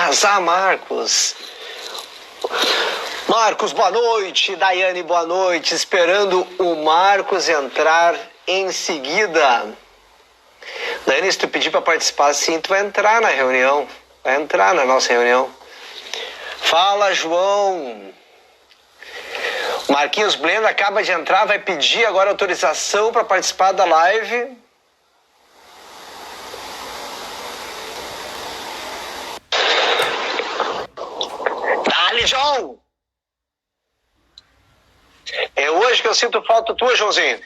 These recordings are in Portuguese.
Azar, Marcos. Marcos, boa noite. Daiane, boa noite. Esperando o Marcos entrar em seguida. Daiane, se tu pedir para participar sim, tu vai entrar na reunião. Vai entrar na nossa reunião. Fala, João. Marquinhos Blenda acaba de entrar, vai pedir agora autorização para participar da live. Dale, João! É hoje que eu sinto falta tua, Joãozinho.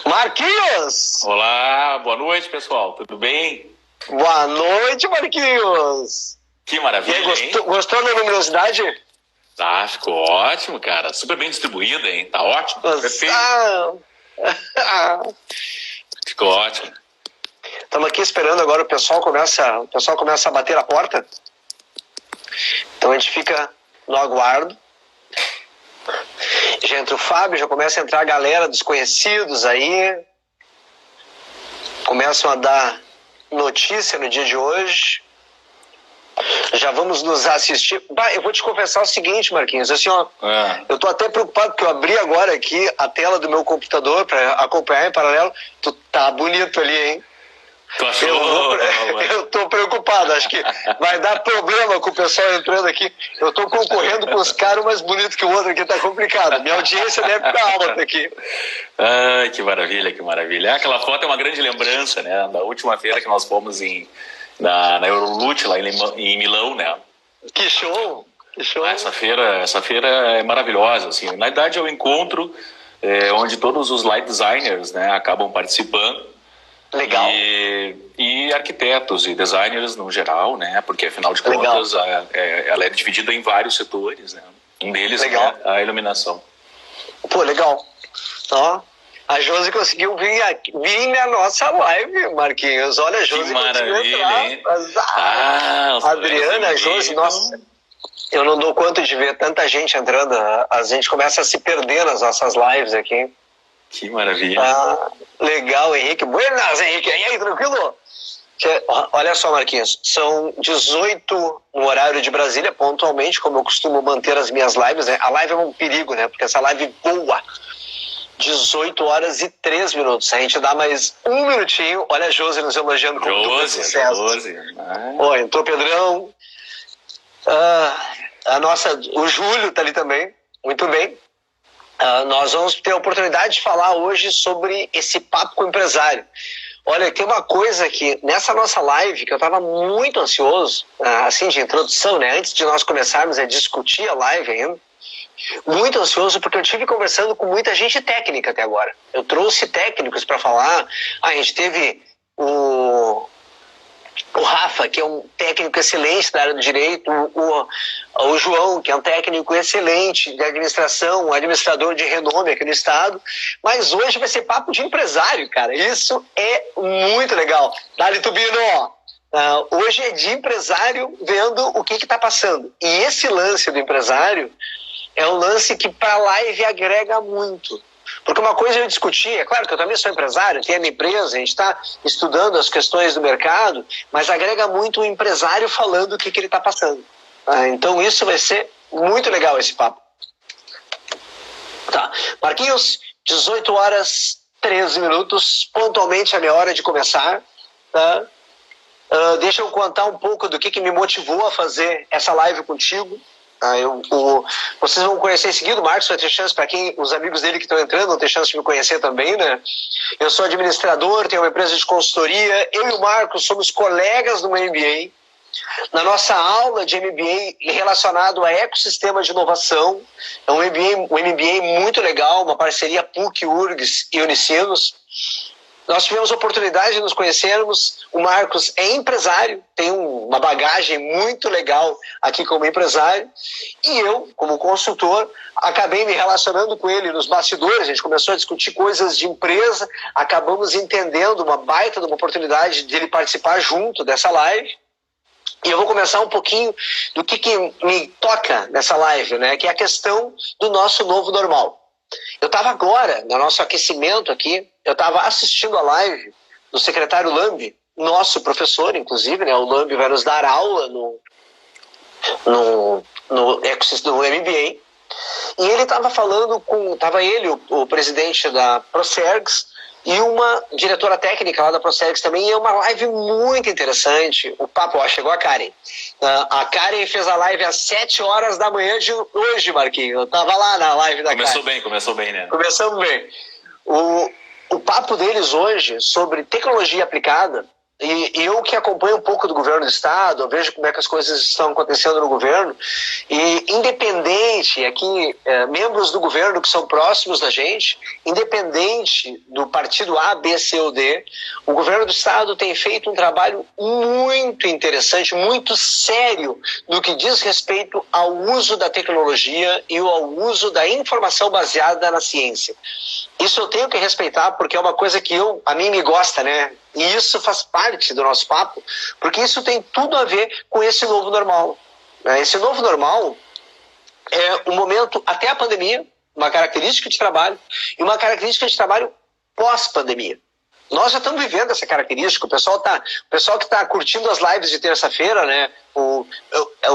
Marquinhos! Olá, boa noite, pessoal. Tudo bem? Boa noite, Marquinhos! Que maravilha, e aí, gostou da luminosidade? Tá, ficou ótimo, cara. Super bem distribuída, hein? Tá ótimo. Perfeito. Ficou ótimo. Estamos aqui esperando agora o pessoal começa a bater a porta. Então a gente fica no aguardo. Já entra o Fábio, já começa a entrar a galera dos conhecidos aí. Começam a dar notícia no dia de hoje. Já vamos nos assistir. Eu vou te confessar o seguinte, Marquinhos, assim, ó, eu tô até preocupado porque eu abri agora aqui a tela do meu computador para acompanhar em paralelo. Tu tá bonito ali, hein? Tu achou? Eu tô preocupado, acho que vai dar problema com o pessoal entrando aqui. Eu tô concorrendo com os caras mais bonitos que o outro aqui, tá complicado. Minha audiência deve ficar alta aqui. Ai, que maravilha, que maravilha. Aquela foto é uma grande lembrança, né? Da última feira que nós fomos na Eurolute, lá em Milão, né? Que show! Que show! Essa feira é maravilhosa, assim. Na verdade, é um encontro onde todos os light designers, né, acabam participando. Legal. E arquitetos e designers no geral, né? Porque afinal de contas ela é dividida em vários setores, né? Um deles é a iluminação. Pô, legal. Ó, a Josi conseguiu vir na nossa live, Marquinhos. Olha, a Josi conseguiu entrar. Hein? Adriana, a Josi, nossa. Eu não dou conta de ver tanta gente entrando. A gente começa a se perder nas nossas lives aqui. Que maravilha. Legal, Henrique. Buenas, Henrique. E aí, tranquilo? Olha só, Marquinhos. São 18 no horário de Brasília, pontualmente, como eu costumo manter as minhas lives, né? A live é um perigo, né? Porque essa live voa. 18 horas e 3 minutos. A gente dá mais um minutinho. Olha a Josi nos elogiando com duplo sucesso. Ó, entrou o Pedrão. O Júlio tá ali também. Muito bem. Nós vamos ter a oportunidade de falar hoje sobre esse papo com o empresário. Olha, tem uma coisa que nessa nossa live que eu estava muito ansioso, assim, de introdução, né? Antes de nós começarmos a discutir a live ainda, muito ansioso porque eu tive conversando com muita gente técnica até agora. Eu trouxe técnicos para falar. A gente teve o Rafa, que é um técnico excelente da área do direito, o João, que é um técnico excelente de administração, um administrador de renome aqui no estado, mas hoje vai ser papo de empresário, cara, isso é muito legal. Dali Tubino, hoje é de empresário vendo o que está passando, e esse lance do empresário é um lance que para a live agrega muito. Porque uma coisa eu discuti, é claro que eu também sou empresário, tenho a minha empresa, a gente está estudando as questões do mercado, mas agrega muito o empresário falando o que ele está passando. Então isso vai ser muito legal, esse papo. Tá. Marquinhos, 18 horas 13 minutos, pontualmente a minha hora de começar. Tá? Deixa eu contar um pouco do que me motivou a fazer essa live contigo. Vocês vão conhecer em seguida, o Marcos vai ter chance, para quem os amigos dele que estão entrando vão ter chance de me conhecer também, né? Eu sou administrador, tenho uma empresa de consultoria, eu e o Marcos somos colegas no MBA. Na nossa aula de MBA relacionado a ecossistema de inovação, é um MBA muito legal, uma parceria PUC, URGS e Unicinos. Nós tivemos a oportunidade de nos conhecermos. O Marcos é empresário, tem uma bagagem muito legal aqui como empresário. E eu, como consultor, acabei me relacionando com ele nos bastidores. A gente começou a discutir coisas de empresa, acabamos entendendo uma baita de uma oportunidade de ele participar junto dessa live. E eu vou começar um pouquinho do que me toca nessa live, né? Que é a questão do nosso novo normal. Eu estava agora, no nosso aquecimento aqui, eu estava assistindo a live do secretário Lambi, nosso professor, inclusive, né? O Lambi vai nos dar aula no MBA. E ele estava falando estava ele, o presidente da Procergs, e uma diretora técnica lá da Procergs também, e é uma live muito interessante. O papo, chegou a Karen. A Karen fez a live às 7 horas da manhã de hoje, Marquinhos. Eu estava lá na live da Karen. Começou bem, né? Começamos bem. O papo deles hoje sobre tecnologia aplicada, e eu que acompanho um pouco do governo do estado, eu vejo como é que as coisas estão acontecendo no governo, e independente, aqui, membros do governo que são próximos da gente, independente do partido A, B, C ou D, o governo do estado tem feito um trabalho muito interessante, muito sério, no que diz respeito ao uso da tecnologia e ao uso da informação baseada na ciência. Isso eu tenho que respeitar, porque é uma coisa que a mim me gosta, né? E isso faz parte do nosso papo, porque isso tem tudo a ver com esse novo normal. Esse novo normal é um momento, até a pandemia, uma característica de trabalho, e uma característica de trabalho pós-pandemia. Nós já estamos vivendo essa característica. O pessoal que está curtindo as lives de terça-feira, né? O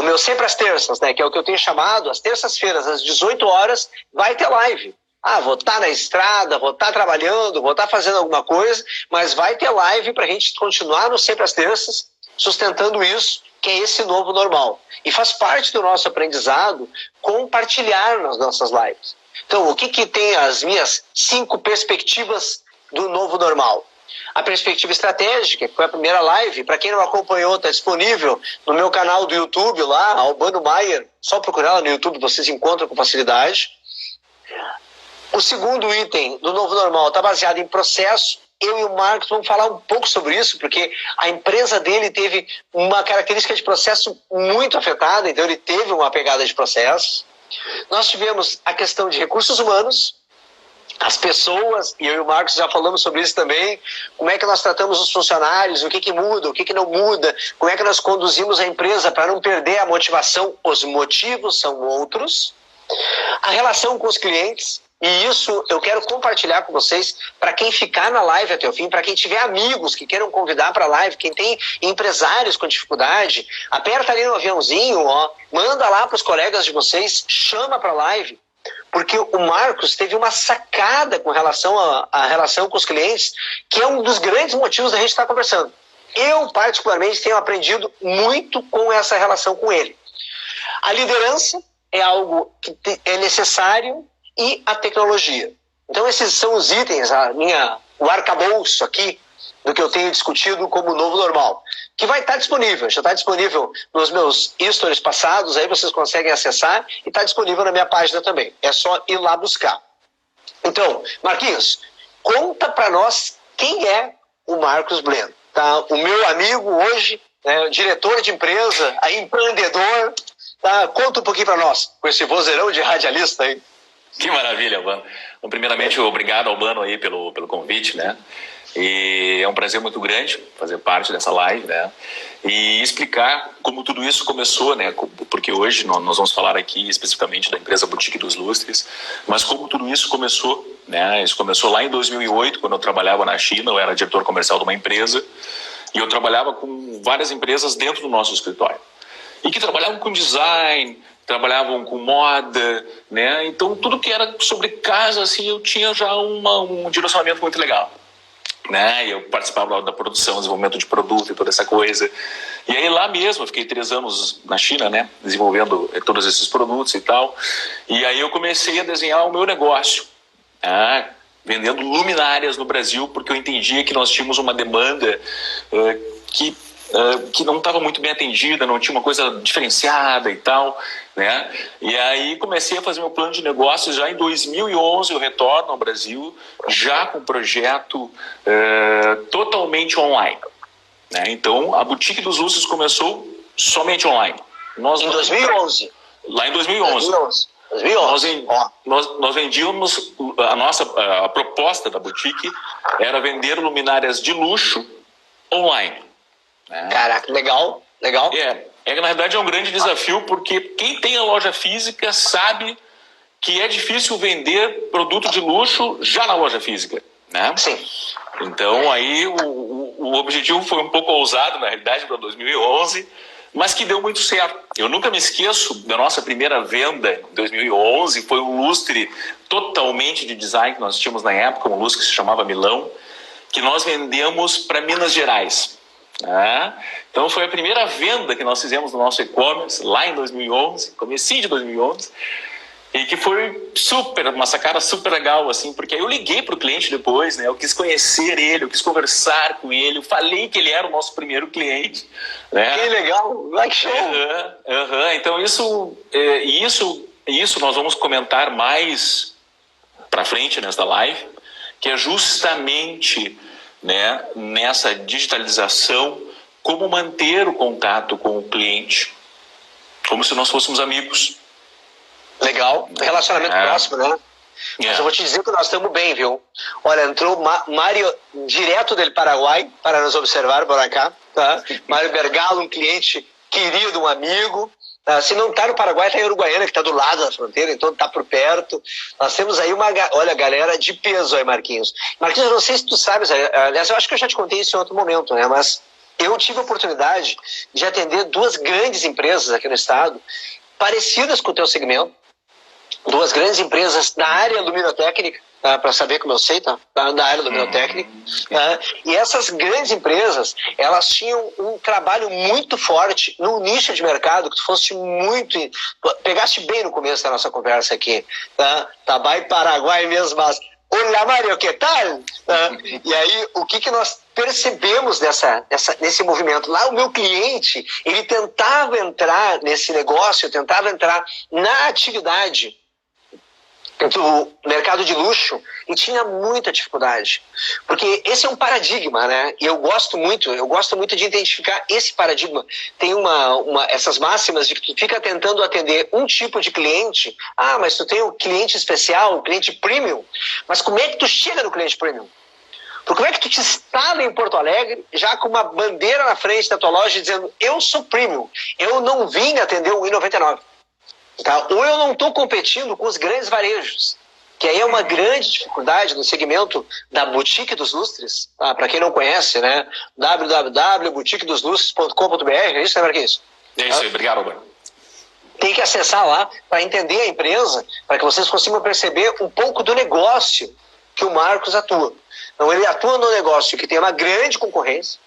meu sempre às terças, né? Que é o que eu tenho chamado, às terças-feiras, às 18 horas, vai ter live. Vou estar na estrada, vou estar trabalhando, vou estar fazendo alguma coisa, mas vai ter live para a gente continuar no sempre às terças, sustentando isso, que é esse novo normal. E faz parte do nosso aprendizado compartilhar nas nossas lives. Então, o que tem as minhas 5 perspectivas do novo normal? A perspectiva estratégica, que foi a primeira live, para quem não acompanhou, está disponível no meu canal do YouTube lá, Albano Maier, só procurar lá no YouTube, vocês encontram com facilidade. O segundo item do novo normal está baseado em processo. Eu e o Marcos vamos falar um pouco sobre isso, porque a empresa dele teve uma característica de processo muito afetada, então ele teve uma pegada de processos. Nós tivemos a questão de recursos humanos, as pessoas, e eu e o Marcos já falamos sobre isso também, como é que nós tratamos os funcionários, o que muda, o que não muda, como é que nós conduzimos a empresa para não perder a motivação, os motivos são outros. A relação com os clientes, e isso eu quero compartilhar com vocês, para quem ficar na live até o fim, para quem tiver amigos que queiram convidar para a live, quem tem empresários com dificuldade, aperta ali no aviãozinho, manda lá para os colegas de vocês, chama para a live, porque o Marcos teve uma sacada com relação à relação com os clientes, que é um dos grandes motivos da gente estar conversando. Eu, particularmente, tenho aprendido muito com essa relação com ele. A liderança é algo que é necessário, e a tecnologia. Então esses são os itens, o arcabouço aqui, do que eu tenho discutido como novo normal, que vai estar disponível, já está disponível nos meus stories passados, aí vocês conseguem acessar, e está disponível na minha página também, é só ir lá buscar. Então, Marquinhos, conta para nós quem é o Marcos Bleno, tá? O meu amigo hoje, diretor de empresa, empreendedor, tá? Conta um pouquinho para nós, com esse vozeirão de radialista aí. Que maravilha, Albano. Então, primeiramente, obrigado, Albano, aí pelo convite, né? E é um prazer muito grande fazer parte dessa live, né? E explicar como tudo isso começou, né? Porque hoje nós vamos falar aqui especificamente da empresa Boutique dos Lustres, mas como tudo isso começou, né? Isso começou lá em 2008, quando eu trabalhava na China, eu era diretor comercial de uma empresa, e eu trabalhava com várias empresas dentro do nosso escritório. E que trabalhavam com design, trabalhavam com moda, né? Então tudo que era sobre casa, assim, eu tinha já um direcionamento muito legal, né? Eu participava da produção, desenvolvimento de produto e toda essa coisa. E aí lá mesmo, eu fiquei 3 anos na China, né? Desenvolvendo todos esses produtos e tal. E aí eu comecei a desenhar o meu negócio, vendendo luminárias no Brasil, porque eu entendia que nós tínhamos uma demanda que não estava muito bem atendida, não tinha uma coisa diferenciada e tal, né? E aí comecei a fazer meu plano de negócios. Já em 2011 eu retorno ao Brasil, já com um projeto totalmente online, né? Então a Boutique dos Lustres começou somente online. Em 2011? Lá em 2011. 2011. Nós vendíamos, a proposta da Boutique era vender luminárias de luxo online. Caraca, legal. Na verdade é um grande desafio, porque quem tem a loja física sabe que é difícil vender produto de luxo já na loja física, né? Sim. Então aí o o objetivo foi um pouco ousado, na realidade, para 2011, mas que deu muito certo. Eu nunca me esqueço da nossa primeira venda em 2011, foi um lustre totalmente de design que nós tínhamos na época, um lustre que se chamava Milão, que nós vendemos para Minas Gerais. Então foi a primeira venda que nós fizemos no nosso e-commerce lá em 2011, comecinho de 2011, e que foi uma sacada super legal, assim, porque aí eu liguei para o cliente depois, né? Eu quis conhecer ele, eu quis conversar com ele, eu falei que ele era o nosso primeiro cliente, né? Que legal, like show! Então isso nós vamos comentar mais para frente nesta live, que é justamente, né, nessa digitalização, como manter o contato com o cliente, como se nós fôssemos amigos. Legal, relacionamento próximo, né? Mas eu vou te dizer que nós estamos bem, viu? Olha, entrou Mário, direto do Paraguai, para nos observar por cá, tá? Mário Bergalo, um cliente querido, um amigo. Se não está no Paraguai, está em Uruguaiana, que está do lado da fronteira, então está por perto. Nós temos aí olha, galera de peso aí, Marquinhos. Marquinhos, eu não sei se tu sabes, aliás, eu acho que eu já te contei isso em outro momento, né? Mas eu tive a oportunidade de atender duas grandes empresas aqui no estado, parecidas com o teu segmento, duas grandes empresas da área luminotécnica, tá? Para saber como eu sei, tá? Da área luminotécnica. Tá? E essas grandes empresas, elas tinham um trabalho muito forte no nicho de mercado, que tu fosse muito... Pegaste bem no começo da nossa conversa aqui. Tá bem Paraguai mesmo, mas... Olá, Mário, que tal? E aí, o que nós percebemos nesse movimento? Lá, o meu cliente, ele tentava entrar nesse negócio, tentava entrar na atividade do mercado de luxo e tinha muita dificuldade. Porque esse é um paradigma, né? E eu gosto muito de identificar esse paradigma. Tem essas máximas de que tu fica tentando atender um tipo de cliente. Mas tu tem o cliente especial, o cliente premium. Mas como é que tu chega no cliente premium? Porque como é que tu te instala em Porto Alegre já com uma bandeira na frente da tua loja dizendo eu sou premium, eu não vim atender o I99. Tá? Ou eu não estou competindo com os grandes varejos, que aí é uma grande dificuldade no segmento da Boutique dos Lustres. Para quem não conhece, né? www.boutiquedoslustres.com.br, é isso, né, Marquinhos? É isso aí, obrigado, Bruno. Tem que acessar lá para entender a empresa, para que vocês consigam perceber um pouco do negócio que o Marcos atua. Então, ele atua no negócio que tem uma grande concorrência,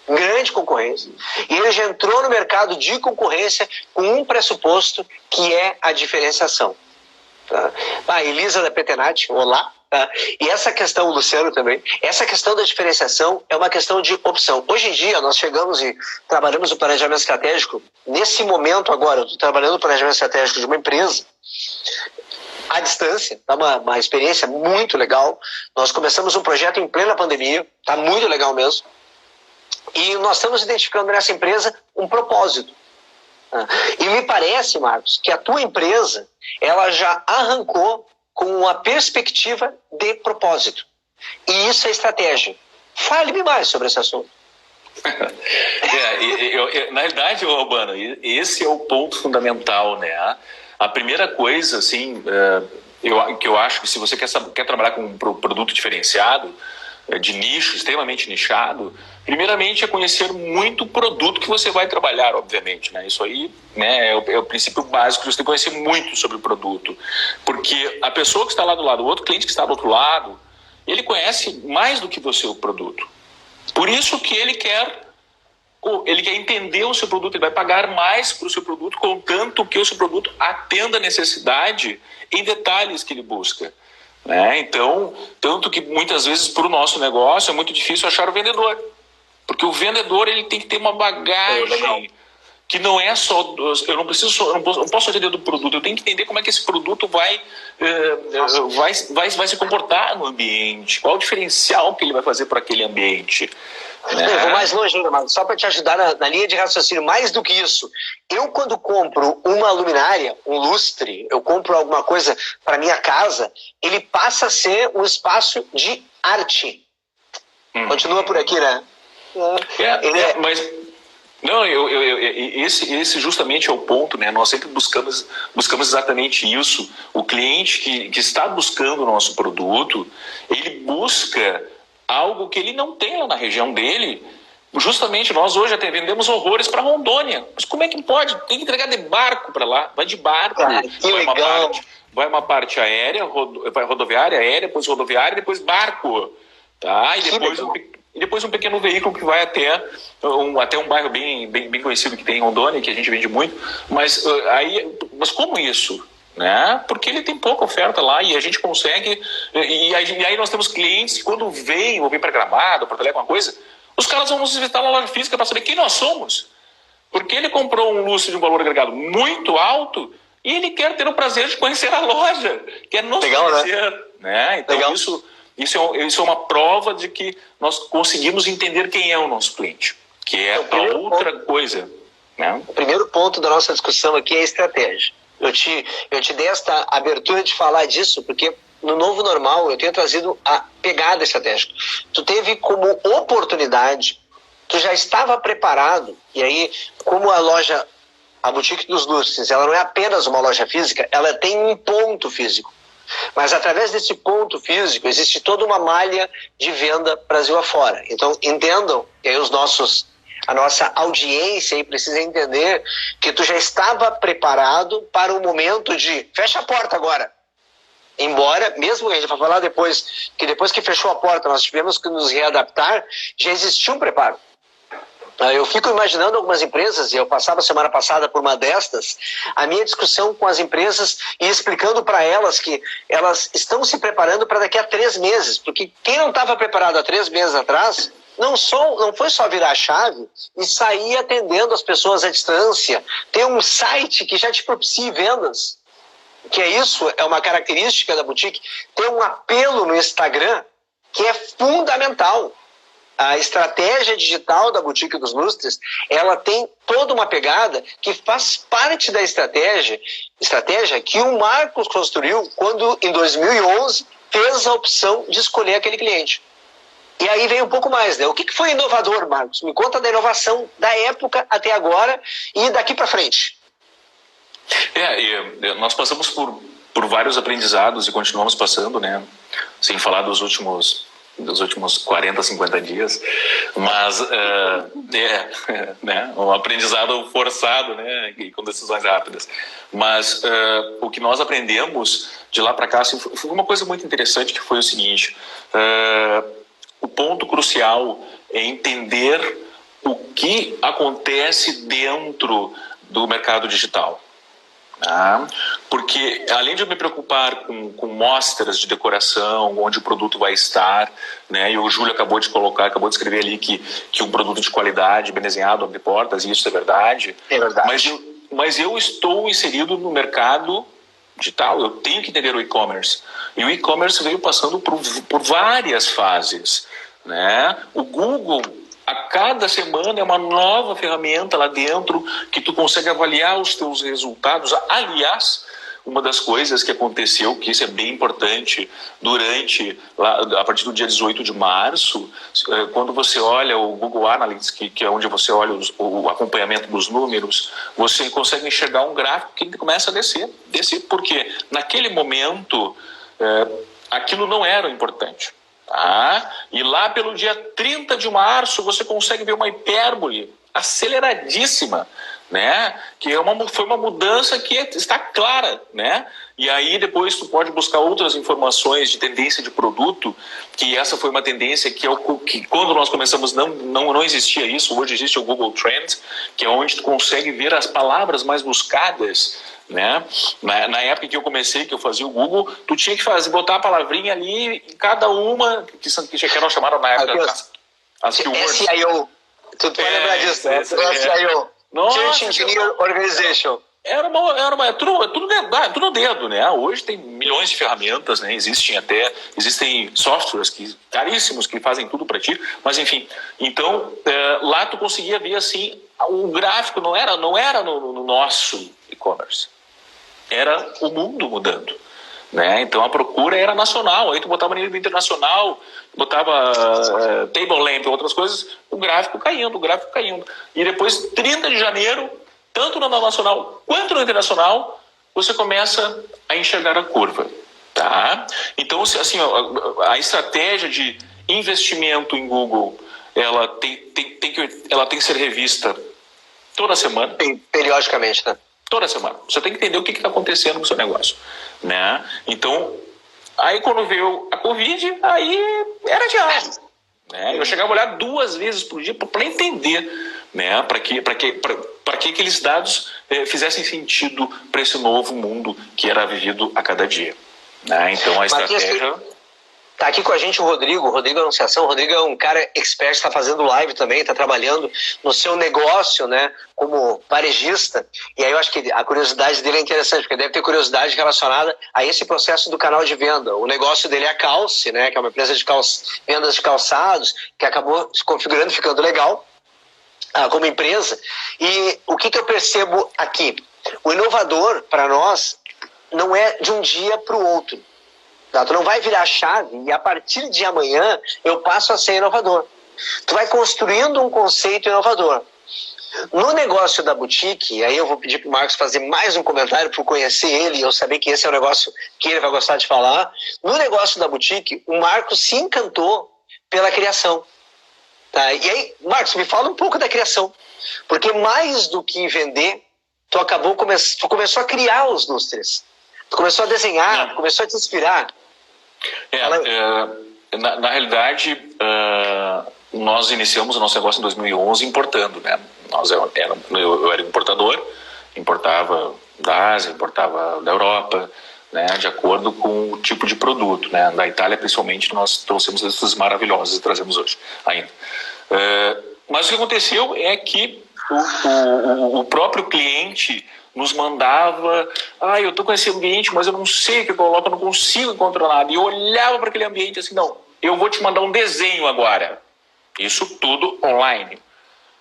e ele já entrou no mercado de concorrência com um pressuposto que é a diferenciação. Tá? Elisa da Petenati, olá. Tá? E essa questão, o Luciano também, essa questão da diferenciação é uma questão de opção. Hoje em dia, nós chegamos e trabalhamos o planejamento estratégico. Nesse momento agora, eu estou trabalhando o planejamento estratégico de uma empresa à distância, tá? Uma experiência muito legal. Nós começamos um projeto em plena pandemia, tá muito legal mesmo. E nós estamos identificando nessa empresa um propósito. E me parece, Marcos, que a tua empresa ela já arrancou com a perspectiva de propósito. E isso é estratégia. Fale-me mais sobre esse assunto. Na realidade, Urbano, esse é o ponto fundamental, né? A primeira coisa, assim, que eu acho que se você quer trabalhar com um produto diferenciado, de nicho, extremamente nichado, primeiramente é conhecer muito o produto que você vai trabalhar, obviamente, né? Isso aí, né, é o princípio básico, você tem que conhecer muito sobre o produto, porque a pessoa que está lá do lado, o outro cliente que está do outro lado, ele conhece mais do que você o produto. Por isso que ele quer entender o seu produto, ele vai pagar mais para o seu produto, contanto que o seu produto atenda a necessidade em detalhes que ele busca. Né? Então, tanto que muitas vezes para o nosso negócio é muito difícil achar o vendedor, porque o vendedor ele tem que ter uma bagagem que não é só, eu não posso atender do produto, eu tenho que entender como é que esse produto vai se comportar no ambiente, qual o diferencial que ele vai fazer para aquele ambiente. Eu vou mais longe ainda, Marcos, só para te ajudar na linha de raciocínio, mais do que isso. Eu, quando compro uma luminária, um lustre, eu compro alguma coisa para minha casa, ele passa a ser um espaço de arte. Continua por aqui, né? Mas não, esse justamente é o ponto, né? Nós sempre buscamos exatamente isso. O cliente que está buscando o nosso produto, ele busca algo que ele não tem lá na região dele. Justamente nós hoje até vendemos horrores para Rondônia. Mas como é que pode? Tem que entregar de barco para lá. Vai de barco. Vai uma parte aérea, vai rodoviária, aérea, depois rodoviária, depois barco. Tá? E depois um pequeno veículo que vai até um bairro bem conhecido que tem em Rondônia, que a gente vende muito. Mas como isso? Né? Porque ele tem pouca oferta lá e a gente consegue. E aí nós temos clientes que quando vêm para Gramado, para alguma coisa, os caras vão nos visitar na loja física para saber quem nós somos. Porque ele comprou um lustre de um valor agregado muito alto e ele quer ter o prazer de conhecer a loja, quer nos conhecer. Né? Então isso é uma prova de que nós conseguimos entender quem é o nosso cliente, que é a outra coisa. Né? O primeiro ponto da nossa discussão aqui é a estratégia. Eu te dei esta abertura de falar disso, porque no novo normal eu tenho trazido a pegada estratégica. Tu teve como oportunidade, tu já estava preparado, e aí, como a Boutique dos Lustres, ela não é apenas uma loja física, ela tem um ponto físico. Mas através desse ponto físico existe toda uma malha de venda Brasil afora. Então entendam, e aí a nossa audiência aí precisa entender que tu já estava preparado para o momento de fecha a porta agora. Embora, mesmo que a gente vai falar depois que fechou a porta nós tivemos que nos readaptar, já existia um preparo. Eu fico imaginando algumas empresas, e eu passava semana passada por uma destas, a minha discussão com as empresas e explicando para elas que elas estão se preparando para daqui a 3 meses, porque quem não estava preparado há 3 meses atrás, não foi só virar a chave e sair atendendo as pessoas à distância, ter um site que já te propicie vendas, que é uma característica da boutique, ter um apelo no Instagram que é fundamental. A estratégia digital da Boutique dos Lustres, ela tem toda uma pegada que faz parte da estratégia que o Marcos construiu quando, em 2011, fez a opção de escolher aquele cliente. E aí vem um pouco mais, né? O que foi inovador, Marcos? Me conta da inovação da época até agora e daqui para frente. Nós passamos por vários aprendizados e continuamos passando, né? Sem falar dos últimos 40, 50 dias, mas né, um aprendizado forçado, né, e com decisões rápidas. Mas o que nós aprendemos de lá para cá assim, foi uma coisa muito interessante, que foi o seguinte: o ponto crucial é entender o que acontece dentro do mercado digital. Porque além de eu me preocupar com mostras de decoração, onde o produto vai estar, né, e o Júlio acabou de escrever ali que um produto de qualidade, bem desenhado, abre portas, e isso é verdade. É verdade. Mas eu estou inserido no mercado digital, eu tenho que entender o e-commerce. E o e-commerce veio passando por várias fases. Né? O Google, a cada semana é uma nova ferramenta lá dentro que tu consegue avaliar os teus resultados. Aliás, uma das coisas que aconteceu, que isso é bem importante, a partir do dia 18 de março, quando você olha o Google Analytics, que é onde você olha o acompanhamento dos números, você consegue enxergar um gráfico que começa a descer, porque naquele momento aquilo não era importante. E lá pelo dia 30 de março você consegue ver uma hipérbole aceleradíssima, né? Que foi uma mudança que está clara, né? E aí depois tu pode buscar outras informações de tendência de produto, que essa foi uma tendência que quando nós começamos não existia isso. Hoje existe o Google Trends, que é onde tu consegue ver as palavras mais buscadas, né? Na época que eu comecei, que eu fazia o Google, tu tinha que botar a palavrinha ali em cada uma que eram chamadas na época as keywords. SEO. Tu vai lembrar disso, né? SEO. Search Engine Organization. Tudo no dedo, né? Hoje tem milhões de ferramentas, né? Existem softwares caríssimos que fazem tudo para ti, mas enfim. Então, lá tu conseguia ver assim, o gráfico não era no nosso e-commerce. Era o mundo mudando, né? Então a procura era nacional, aí tu botava nível internacional, botava table lamp, outras coisas, o gráfico caindo. E depois, 30 de janeiro, tanto no nacional quanto no internacional, você começa a enxergar a curva, tá? Então, assim, a estratégia de investimento em Google, ela tem que ser revista toda semana. Periodicamente, né? Toda semana. Você tem que entender o que está acontecendo com o seu negócio, né? Então, aí quando veio a Covid, aí era diário, né? Eu chegava a olhar 2 vezes por dia para entender, né? Para que aqueles dados fizessem sentido para esse novo mundo que era vivido a cada dia, né? Então, a estratégia... Tá aqui com a gente o Rodrigo Anunciação. O Rodrigo é um cara expert, está fazendo live também, está trabalhando no seu negócio, né, como varejista. E aí eu acho que a curiosidade dele é interessante, porque deve ter curiosidade relacionada a esse processo do canal de venda. O negócio dele é a Calce, né, que é uma empresa de vendas de calçados, que acabou se configurando, ficando legal como empresa. E o que eu percebo aqui? O inovador, para nós, não é de um dia para o outro. Tu não vai virar a chave e a partir de amanhã eu passo a ser inovador. Tu vai construindo um conceito inovador. No negócio da boutique, aí eu vou pedir para o Marcos fazer mais um comentário para eu conhecer ele e eu saber que esse é um negócio que ele vai gostar de falar. No negócio da boutique, o Marcos se encantou pela criação. Tá? E aí, Marcos, me fala um pouco da criação. Porque mais do que vender, tu começou a criar os lustres. Tu começou a desenhar, tu começou a te inspirar. Na realidade, nós iniciamos o nosso negócio em 2011 importando, né? Eu era importador, importava da Ásia, importava da Europa, né? De acordo com o tipo de produto, né? Da Itália, principalmente, nós trouxemos esses maravilhosos e trazemos hoje ainda. Mas o que aconteceu é que o próprio cliente nos mandava, eu estou com esse ambiente, mas eu não sei o que eu coloco, eu não consigo encontrar nada. E eu olhava para aquele ambiente assim, não, eu vou te mandar um desenho agora. Isso tudo online.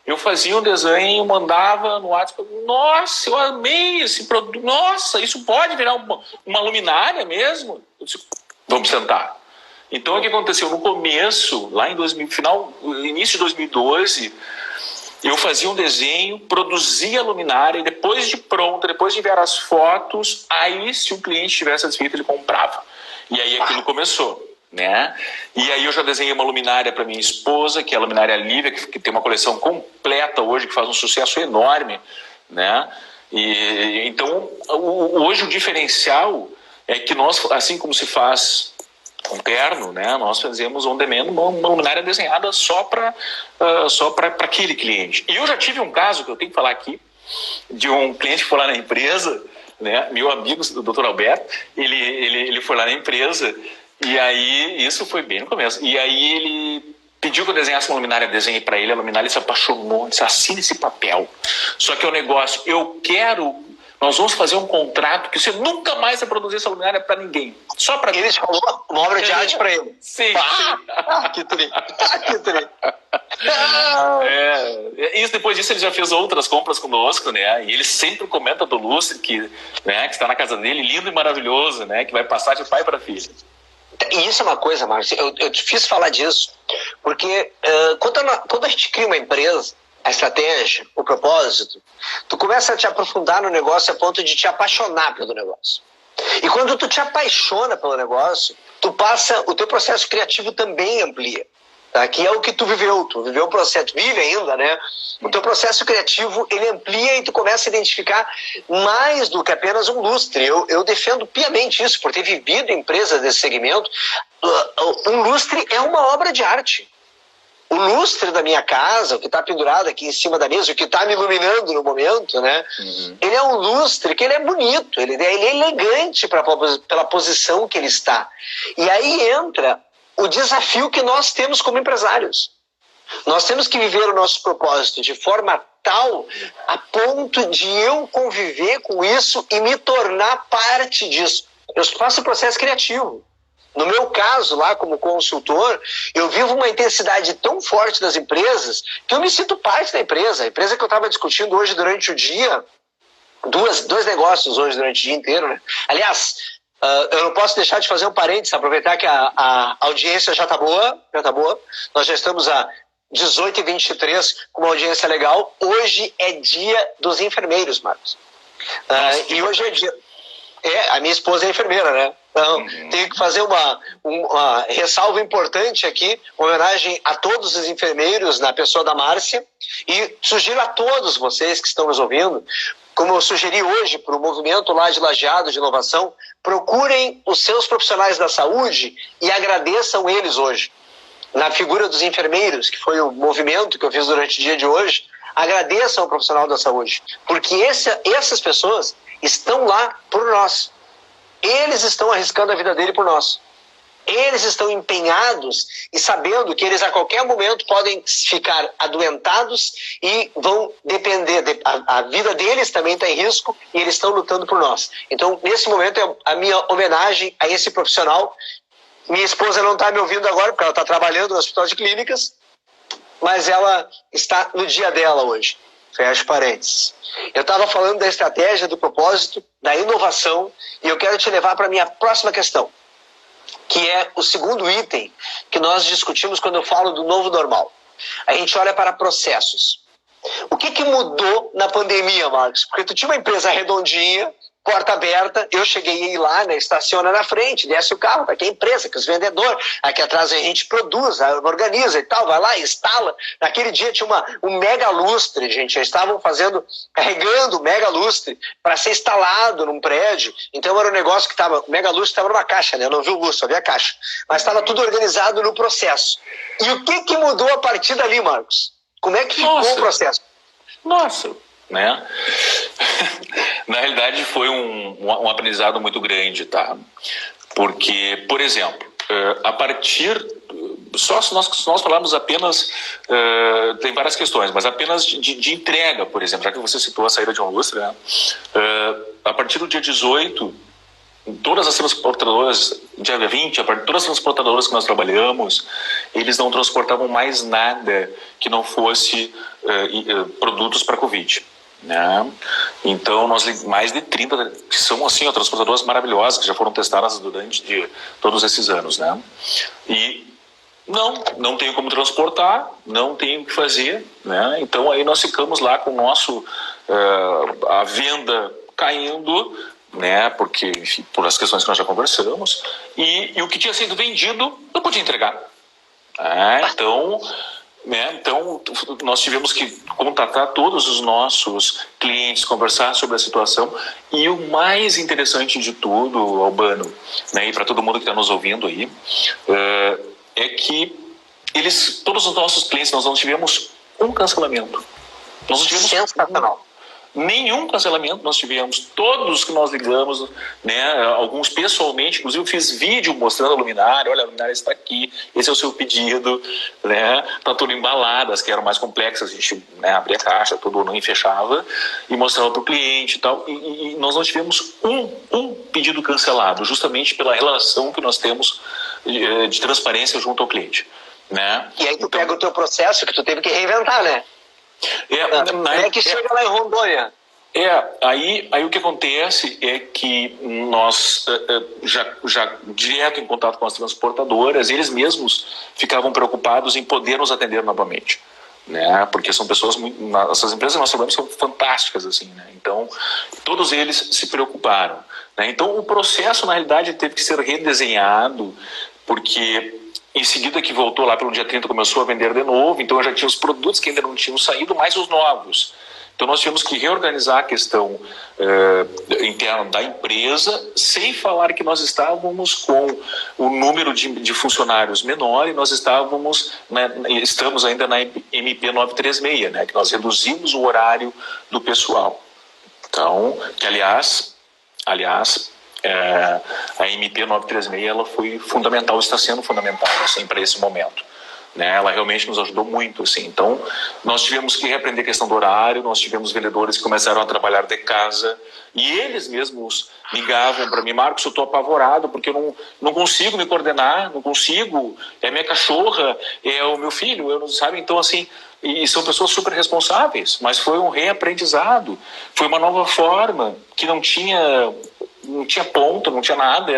Eu fazia um desenho, mandava no WhatsApp, nossa, eu amei esse produto, nossa, isso pode virar uma luminária mesmo? Eu disse, vamos sentar. Então, o que aconteceu? No começo, lá em início de 2012, eu fazia um desenho, produzia a luminária e depois de pronta, depois de enviar as fotos, aí se o cliente estivesse satisfeito, ele comprava. E aí aquilo começou, né? E aí eu já desenhei uma luminária para minha esposa, que é a luminária Lívia, que tem uma coleção completa hoje, que faz um sucesso enorme, né? E então, hoje o diferencial é que nós, assim como se faz um terno, né? Nós fazemos on demand uma luminária desenhada só para aquele cliente. E eu já tive um caso que eu tenho que falar aqui de um cliente que foi lá na empresa, né? Meu amigo, o Dr. Alberto, ele foi lá na empresa e aí isso foi bem no começo. E aí ele pediu que eu desenhasse uma luminária, desenhei para ele, a luminária se apaixonou, disse, assina esse papel. Só que é o negócio, nós vamos fazer um contrato que você nunca mais vai produzir essa luminária para ninguém. Só para ele falou uma obra de arte para ele. Sim. Que tri. Que tri. Isso, depois disso ele já fez outras compras conosco, né? E ele sempre comenta do lustre que está na casa dele, lindo e maravilhoso, né? Que vai passar de pai para filho. E isso é uma coisa, Márcio, eu te fiz falar disso, porque quando a gente cria uma empresa, a estratégia, o propósito, tu começa a te aprofundar no negócio a ponto de te apaixonar pelo negócio. E quando tu te apaixona pelo negócio, o teu processo criativo também amplia. Tá? Que é o que tu viveu o processo, tu vive ainda, né? O teu processo criativo, ele amplia e tu começa a identificar mais do que apenas um lustre. Eu defendo piamente isso, por ter vivido em empresas desse segmento. Um lustre é uma obra de arte. O lustre da minha casa, o que está pendurado aqui em cima da mesa, o que está me iluminando no momento, né? Uhum. Ele é um lustre que ele é bonito, ele é elegante pela posição que ele está. E aí entra o desafio que nós temos como empresários. Nós temos que viver o nosso propósito de forma tal a ponto de eu conviver com isso e me tornar parte disso. Eu faço o processo criativo. No meu caso, lá como consultor, eu vivo uma intensidade tão forte das empresas que eu me sinto parte da empresa. A empresa que eu estava discutindo hoje durante o dia, dois negócios hoje durante o dia inteiro, né? Aliás, eu não posso deixar de fazer um parênteses, aproveitar que a audiência já está boa. Nós já estamos a 18h23 com uma audiência legal. Hoje é dia dos enfermeiros, Marcos. E hoje é dia... A minha esposa é enfermeira, né? Então, tenho que fazer uma ressalva importante aqui, uma homenagem a todos os enfermeiros, na pessoa da Márcia, e sugiro a todos vocês que estão nos ouvindo, como eu sugeri hoje para o movimento lá de Lajeado de inovação, procurem os seus profissionais da saúde e agradeçam eles hoje. Na figura dos enfermeiros, que foi o movimento que eu fiz durante o dia de hoje, agradeçam ao profissional da saúde, porque essas pessoas estão lá por nós. Eles estão arriscando a vida dele por nós. Eles estão empenhados e sabendo que eles a qualquer momento podem ficar adoentados e vão depender, a vida deles também está em risco e eles estão lutando por nós. Então, nesse momento, é a minha homenagem a esse profissional. Minha esposa não está me ouvindo agora, porque ela está trabalhando no Hospital de Clínicas, mas ela está no dia dela hoje. Fecha parênteses. Eu estava falando da estratégia, do propósito, da inovação, e eu quero te levar para a minha próxima questão, que é o segundo item que nós discutimos quando eu falo do novo normal. A gente olha para processos. O que mudou na pandemia, Marcos? Porque tu tinha uma empresa redondinha, porta aberta, eu cheguei a ir lá, né, estaciona na frente, desce o carro, aqui é a empresa, aqui é os vendedores, aqui atrás a gente produz, organiza e tal, vai lá, instala. Naquele dia tinha um mega lustre, gente, já estavam carregando o mega lustre para ser instalado num prédio, então era um negócio que estava, o mega lustre estava numa caixa, né, eu não vi o lustre, só vi a caixa, mas estava tudo organizado no processo. E o que mudou a partir dali, Marcos? Como é que ficou o processo? Né? Na realidade foi um aprendizado muito grande, tá? Porque, por exemplo, a partir só se nós falarmos apenas tem várias questões, mas apenas de entrega, por exemplo, já que você citou a saída de um lustre, né? A partir do dia 18, todas as transportadoras, dia 20, todas as transportadoras que nós trabalhamos, eles não transportavam mais nada que não fosse produtos para Covid. Né? Então, mais de 30, que são assim, transportadoras maravilhosas, que já foram testadas durante todos esses anos. Né? E não tenho como transportar, não tenho o que fazer. Né? Então, aí nós ficamos lá com a venda caindo, né? Porque, enfim, por as questões que nós já conversamos, e o que tinha sido vendido não podia entregar. Então, nós tivemos que contatar todos os nossos clientes, conversar sobre a situação, e o mais interessante de tudo, Albano, né, e para todo mundo que está nos ouvindo aí, é que todos os nossos clientes, nós não tivemos um cancelamento. Nós não tivemos sensacional. Nenhum cancelamento nós tivemos, todos que nós ligamos, né, alguns pessoalmente, inclusive eu fiz vídeo mostrando a luminária, olha, a luminária está aqui, esse é o seu pedido, né, tá tudo embalado, as que eram mais complexas, a gente, né, abria a caixa, tudo não fechava, e mostrava para o cliente e tal, e nós não tivemos um pedido cancelado, justamente pela relação que nós temos de transparência junto ao cliente, né. E aí tu pega o teu processo que tu teve que reinventar, né? Como é que chega lá em Rondônia? Aí o que acontece é que nós já direto em contato com as transportadoras, eles mesmos ficavam preocupados em poder nos atender novamente, né? Porque são pessoas essas empresas que nós trabalhamos são fantásticas, assim, né? Então todos eles se preocuparam, né? Então o processo na realidade teve que ser redesenhado, porque em seguida que voltou lá pelo dia 30, começou a vender de novo, então eu já tinha os produtos que ainda não tinham saído, mais os novos. Então nós tivemos que reorganizar a questão interna da empresa, sem falar que nós estávamos com o número de funcionários menor, e nós estamos ainda na MP 936, né, que nós reduzimos o horário do pessoal. Então, que aliás, a MP 936 ela foi fundamental, está sendo fundamental, assim, para esse momento, né? Ela realmente nos ajudou muito, assim. Então nós tivemos que reaprender a questão do horário, nós tivemos vendedores que começaram a trabalhar de casa, e eles mesmos ligavam para mim: Marcos, eu estou apavorado porque eu não consigo me coordenar, não consigo, é minha cachorra, é o meu filho, eu não sabe. Então, assim, e são pessoas super responsáveis, mas foi um reaprendizado, foi uma nova forma que não tinha ponto, não tinha nada,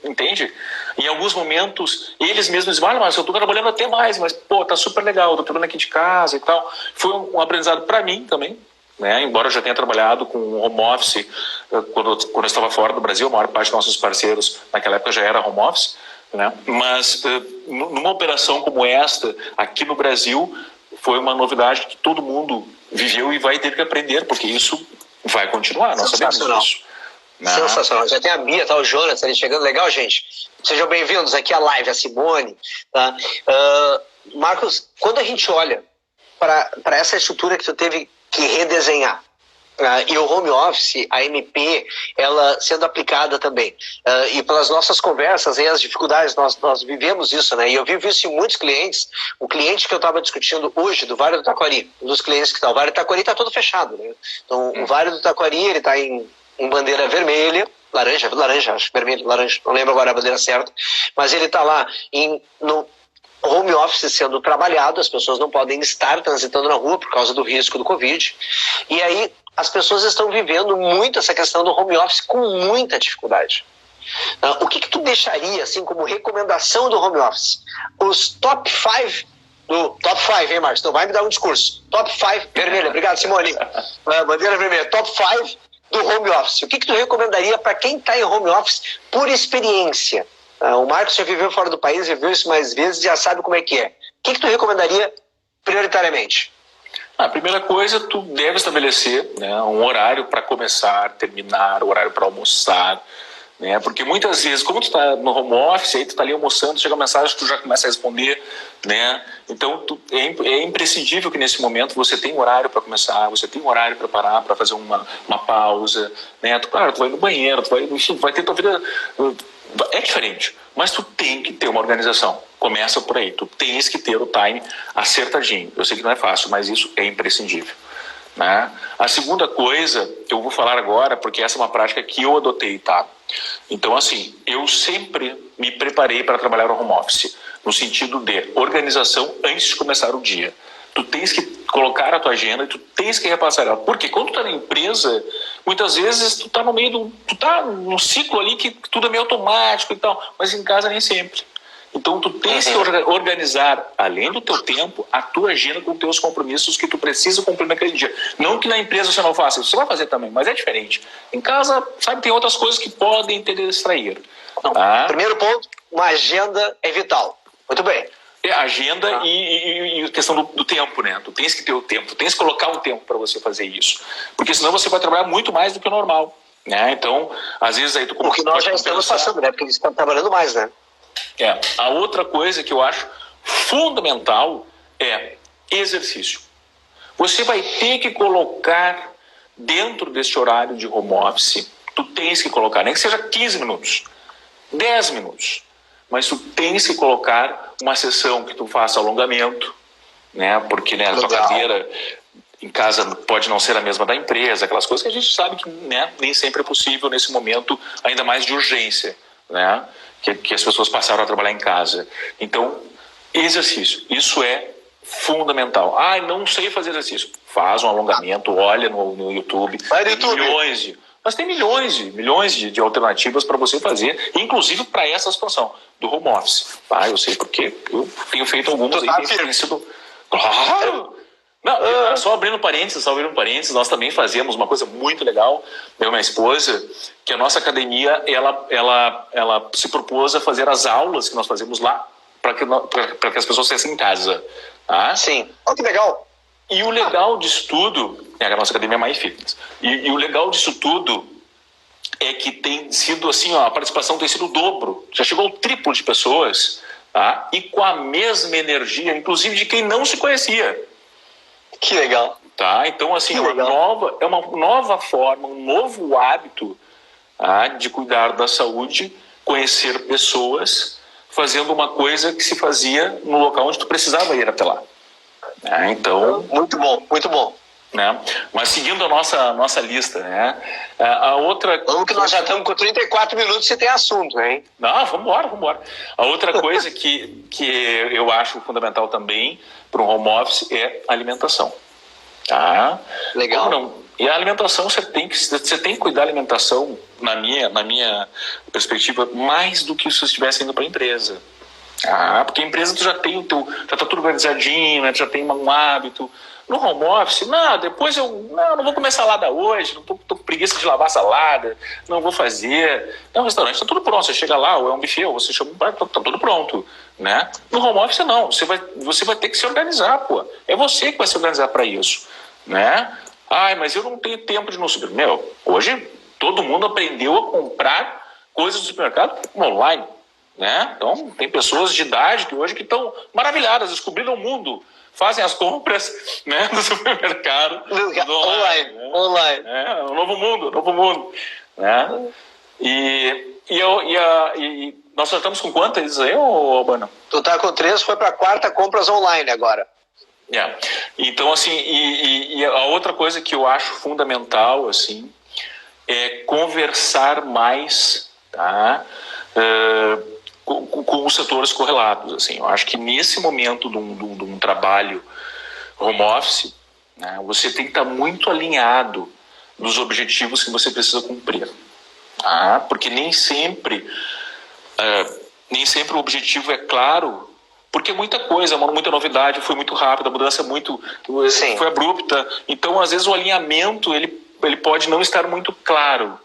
entende? Em alguns momentos, eles mesmos dizem: olha, mas eu estou trabalhando até mais, mas, pô, tá super legal, estou trabalhando aqui de casa e tal. Foi um aprendizado para mim também, né? Embora eu já tenha trabalhado com home office quando eu estava fora do Brasil, a maior parte dos nossos parceiros naquela época já era home office, né? Mas numa operação como esta, aqui no Brasil, foi uma novidade que todo mundo viveu e vai ter que aprender, porque isso vai continuar, nós sabemos disso. Sensacional. Já tem a Bia, tá, o Jonas ali chegando. Legal, gente? Sejam bem-vindos aqui à live, a Simone. Tá? Marcos, quando a gente olha para essa estrutura que tu teve que redesenhar, e o home office, a MP, ela sendo aplicada também, e pelas nossas conversas e as dificuldades, nós vivemos isso, né? E eu vivo isso em muitos clientes. O cliente que eu estava discutindo hoje, do Vale do Taquari, um dos clientes que está, o Vale do Taquari está todo fechado, né? Então, o Vale do Taquari, ele está em bandeira vermelha, laranja, acho, vermelho, laranja, não lembro agora a bandeira certa, mas ele está lá no home office sendo trabalhado, as pessoas não podem estar transitando na rua por causa do risco do Covid, e aí as pessoas estão vivendo muito essa questão do home office com muita dificuldade. O que tu deixaria, assim, como recomendação do home office? Os top 5 top 5, hein, Marcos? Então vai me dar um discurso. Top 5, vermelha, obrigado, Simone. Bandeira vermelha, top 5 do home office. O que tu recomendaria para quem está em home office por experiência? O Marcos já viveu fora do país, viveu isso mais vezes, já sabe como é que é. O que tu recomendaria prioritariamente? A primeira coisa, tu deve estabelecer, né, um horário para começar, terminar, horário para almoçar, né, porque muitas vezes, como tu está no home office, aí tu está ali almoçando, chega uma mensagem, tu já começa a responder, né, então é imprescindível que nesse momento você tenha um horário para começar, você tem um horário para parar, para fazer uma pausa, né, claro, tu vai no banheiro, tu vai ter tua vida, é diferente, mas tu tem que ter uma organização. Começa por aí, tu tens que ter o time acertadinho. Eu sei que não é fácil, mas isso é imprescindível, né? A segunda coisa, eu vou falar agora, porque essa é uma prática que eu adotei, tá? Então, assim, eu sempre me preparei para trabalhar no home office, no sentido de organização antes de começar o dia. Tu tens que colocar a tua agenda e tu tens que repassar ela. Porque quando tu tá na empresa, muitas vezes tu tá no meio tu tá num ciclo ali que tudo é meio automático e tal, mas em casa nem sempre. Então tu tens que organizar, além do teu tempo, a tua agenda com teus compromissos que tu precisa cumprir naquele dia. Não que na empresa você não faça, você vai fazer também, mas é diferente. Em casa, sabe, tem outras coisas que podem te distrair. Tá? Primeiro ponto, uma agenda é vital. Muito bem. Agenda e questão do tempo, né? Tu tens que ter o tempo, tu tens que colocar um tempo para você fazer isso. Porque senão você vai trabalhar muito mais do que o normal, né? Então, às vezes aí tu... O que nós já estamos passando, né? Porque eles estão trabalhando mais, né? A outra coisa que eu acho fundamental é exercício. Você vai ter que colocar dentro desse horário de home office, tu tens que colocar, nem que seja 15 minutos, 10 minutos, mas tu tens que colocar uma sessão que tu faça alongamento, né? Porque, né, a tua cadeira em casa pode não ser a mesma da empresa, aquelas coisas que a gente sabe que, né, nem sempre é possível nesse momento, ainda mais de urgência, né? Que as pessoas passaram a trabalhar em casa. Então, exercício, isso é fundamental. Não sei fazer exercício. Faz um alongamento, olha no YouTube. Vai no YouTube. Mas tem milhões de alternativas para você fazer, inclusive para essa situação do home office. Eu sei porque eu tenho feito algumas aí que tem sido... Claro! Não, só abrindo parênteses, nós também fazemos uma coisa muito legal, eu e minha esposa, que a nossa academia, ela se propôs a fazer as aulas que nós fazemos lá, para que as pessoas estivessem em casa. Tá? Sim. Que legal. E o legal disso tudo, a nossa academia é mais fitness, e o legal disso tudo é que tem sido assim, a participação tem sido o dobro, já chegou ao triplo de pessoas, tá? E com a mesma energia, inclusive de quem não se conhecia. Que legal. Tá? Então, assim, é uma nova forma, um novo hábito, tá, de cuidar da saúde, conhecer pessoas, fazendo uma coisa que se fazia no local onde tu precisava ir até lá. Então... Muito bom, muito bom. Né? Mas seguindo a nossa lista, né? A outra... Vamos que nós já estamos com 34 minutos e tem assunto, hein? Não, vamos embora. A outra coisa que eu acho fundamental também para um home office é alimentação. Tá? Legal. E a alimentação, você tem que cuidar da alimentação, na minha perspectiva, mais do que se você estivesse indo para a empresa. Porque a empresa tu já tem já está tudo organizadinho, né? Tu já tem um hábito. No home office, não, depois não vou comer salada hoje, não tô com preguiça de lavar salada, não vou fazer. No restaurante está tudo pronto, você chega lá, ou é um buffet, ou você chama um prato, tá tudo pronto, né? No home office não, você vai ter que se organizar, pô. É você que vai se organizar para isso, né? Ai, mas eu não tenho tempo de ir no supermercado. Hoje todo mundo aprendeu a comprar coisas do supermercado online, né? Então tem pessoas de idade que hoje que estão maravilhadas, descobriram o mundo, fazem as compras, né, no supermercado online. É um novo mundo, né? E nós já estamos com quantas aí, Albano? Tu tá com 3, foi para a 4ª compras online agora. Então, assim, e a outra coisa que eu acho fundamental, assim, é conversar mais, tá? Com os setores correlatos, assim. Eu acho que nesse momento de um trabalho home office, né, você tem que estar muito alinhado nos objetivos que você precisa cumprir, tá? Porque nem sempre o objetivo é claro, porque muita coisa, muita novidade, foi muito rápida, a mudança foi abrupta. Então, às vezes, o alinhamento ele pode não estar muito claro.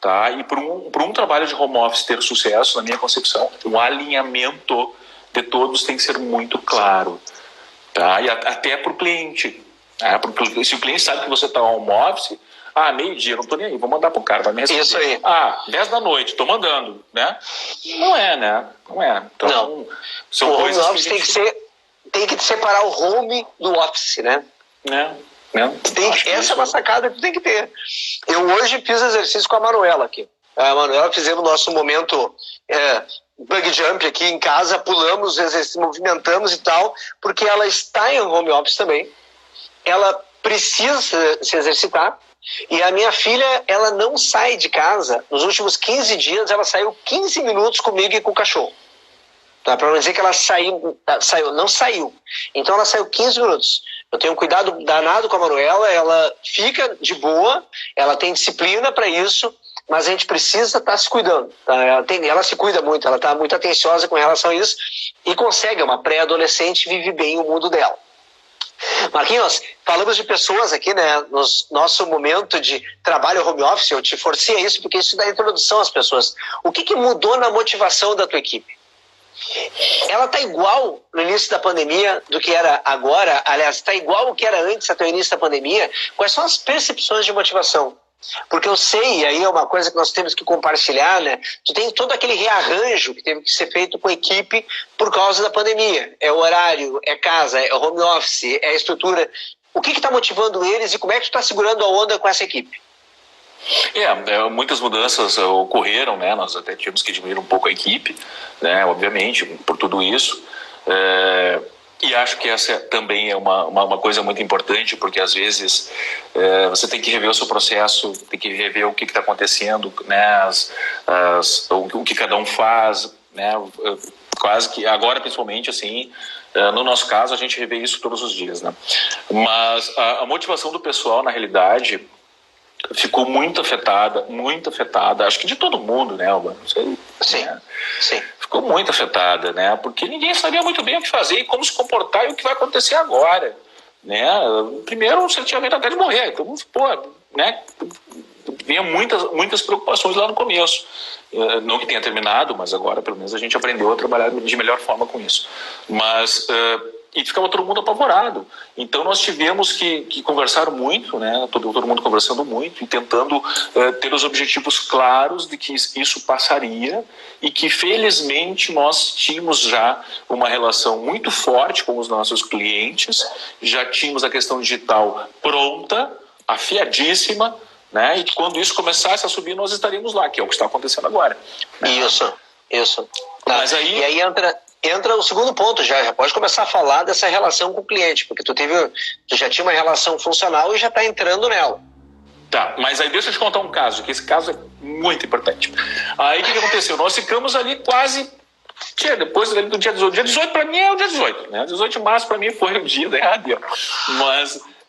Tá? E para um trabalho de home office ter sucesso, na minha concepção, o alinhamento de todos tem que ser muito claro. Tá? E até para o cliente. Né? Porque se o cliente sabe que você está home office, meio-dia, não estou nem aí, vou mandar para o cara, vai me responder. Isso aí. 10 da noite, estou mandando. Né? Não é, né? Não é. Então, não. São o coisas home office tem que separar o home do office, né? Essa é uma sacada que tu tem que ter. Eu hoje fiz exercício com a Manuela aqui. A Manuela fizemos nosso momento bug jump aqui em casa, pulamos, movimentamos e tal, porque ela está em home office também. Ela precisa se exercitar. E a minha filha, ela não sai de casa. Nos últimos 15 dias, ela saiu 15 minutos comigo e com o cachorro. Tá? Para não dizer que ela não saiu. Então ela saiu 15 minutos. Eu tenho um cuidado danado com a Manuela, ela fica de boa, ela tem disciplina para isso, mas a gente precisa estar se cuidando. Tá? Ela se cuida muito, ela está muito atenciosa com relação a isso e consegue, é uma pré-adolescente, vive bem o mundo dela. Marquinhos, falamos de pessoas aqui, né? No nosso momento de trabalho home office, eu te forcei a isso porque isso dá introdução às pessoas. O que mudou na motivação da tua equipe? Ela está igual no início da pandemia do que era agora? Aliás, está igual ao que era antes até o início da pandemia? Quais são as percepções de motivação? Porque eu sei, e aí é uma coisa que nós temos que compartilhar, né? Tu tem todo aquele rearranjo que teve que ser feito com a equipe por causa da pandemia. É o horário, é casa, é home office, é a estrutura. O que está motivando eles e como é que tu está segurando a onda com essa equipe? Muitas mudanças ocorreram, né? Nós até tivemos que diminuir um pouco a equipe, né? Obviamente, por tudo isso. E acho que essa também é uma coisa muito importante, porque às vezes você tem que rever o seu processo, tem que rever o que está acontecendo, né? O que cada um faz, né? Quase que agora, principalmente, assim, no nosso caso, a gente revê isso todos os dias, né? Mas a motivação do pessoal, na realidade, ficou muito afetada, acho que de todo mundo, né, Albano? Sim. Ficou muito afetada, né? Porque ninguém sabia muito bem o que fazer e como se comportar e o que vai acontecer agora, né? Primeiro, você tinha medo até de morrer, então, né? Vinha muitas preocupações lá no começo. Não que tenha terminado, mas agora, pelo menos, a gente aprendeu a trabalhar de melhor forma com isso. Mas... e ficava todo mundo apavorado. Então nós tivemos que conversar muito, né? Todo mundo conversando muito e tentando ter os objetivos claros de que isso passaria e que felizmente nós tínhamos já uma relação muito forte com os nossos clientes, já tínhamos a questão digital pronta, afiadíssima, né? E que quando isso começasse a subir nós estaríamos lá, que é o que está acontecendo agora. Né? Isso. Tá. Mas aí... E aí entra o segundo ponto, já pode começar a falar dessa relação com o cliente, porque tu já tinha uma relação funcional e já está entrando nela. Tá, mas aí deixa eu te contar um caso, que esse caso é muito importante. Aí o que aconteceu? Nós ficamos ali quase... depois do dia 18. Dia 18 para mim é o dia 18, né? 18 de março para mim foi o dia da errado.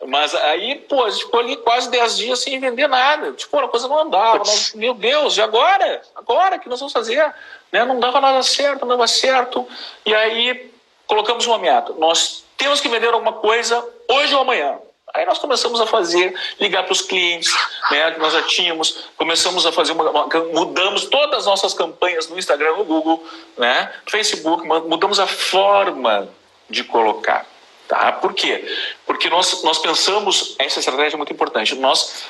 Mas aí, a gente ficou ali quase 10 dias sem vender nada. A coisa não andava. Meu Deus, e agora? Agora que nós vamos fazer? Né? Não dava nada certo, não dava certo. E aí colocamos uma meta. Nós temos que vender alguma coisa hoje ou amanhã. Aí nós começamos a ligar para os clientes, né, que nós já tínhamos, começamos a fazer mudamos todas as nossas campanhas no Instagram, no Google, né, Facebook, mudamos a forma de colocar. Tá? Por quê? Porque nós pensamos, essa estratégia é muito importante, nós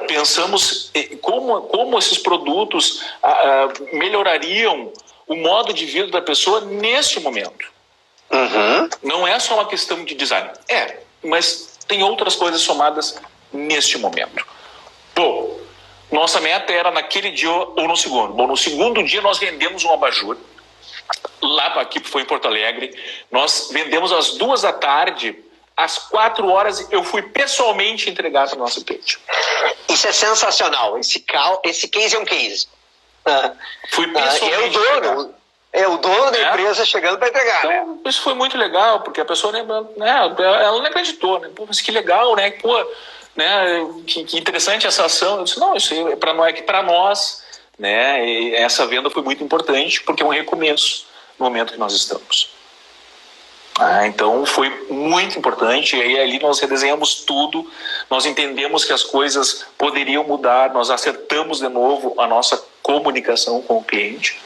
pensamos como esses produtos melhorariam o modo de vida da pessoa neste momento. Uhum. Não é só uma questão de design. Mas tem outras coisas somadas neste momento. Bom, nossa meta era naquele dia ou no segundo. Bom, no segundo dia nós vendemos um abajur. Lá aqui foi em Porto Alegre. Nós vendemos às 2 da tarde. Às 4 horas eu fui pessoalmente entregar para o nosso cliente. Isso é sensacional. Esse case é um case. Fui pessoalmente entregar. É o dono da empresa chegando para entregar, então, né? Isso foi muito legal, porque a pessoa, né, ela não acreditou, né? Pô, mas que legal, né? Pô, né? Que interessante essa ação. Eu disse, não, isso é para nós, né? E essa venda foi muito importante, porque é um recomeço no momento que nós estamos. Então foi muito importante, e aí ali nós redesenhamos tudo, nós entendemos que as coisas poderiam mudar, nós acertamos de novo a nossa comunicação com o cliente.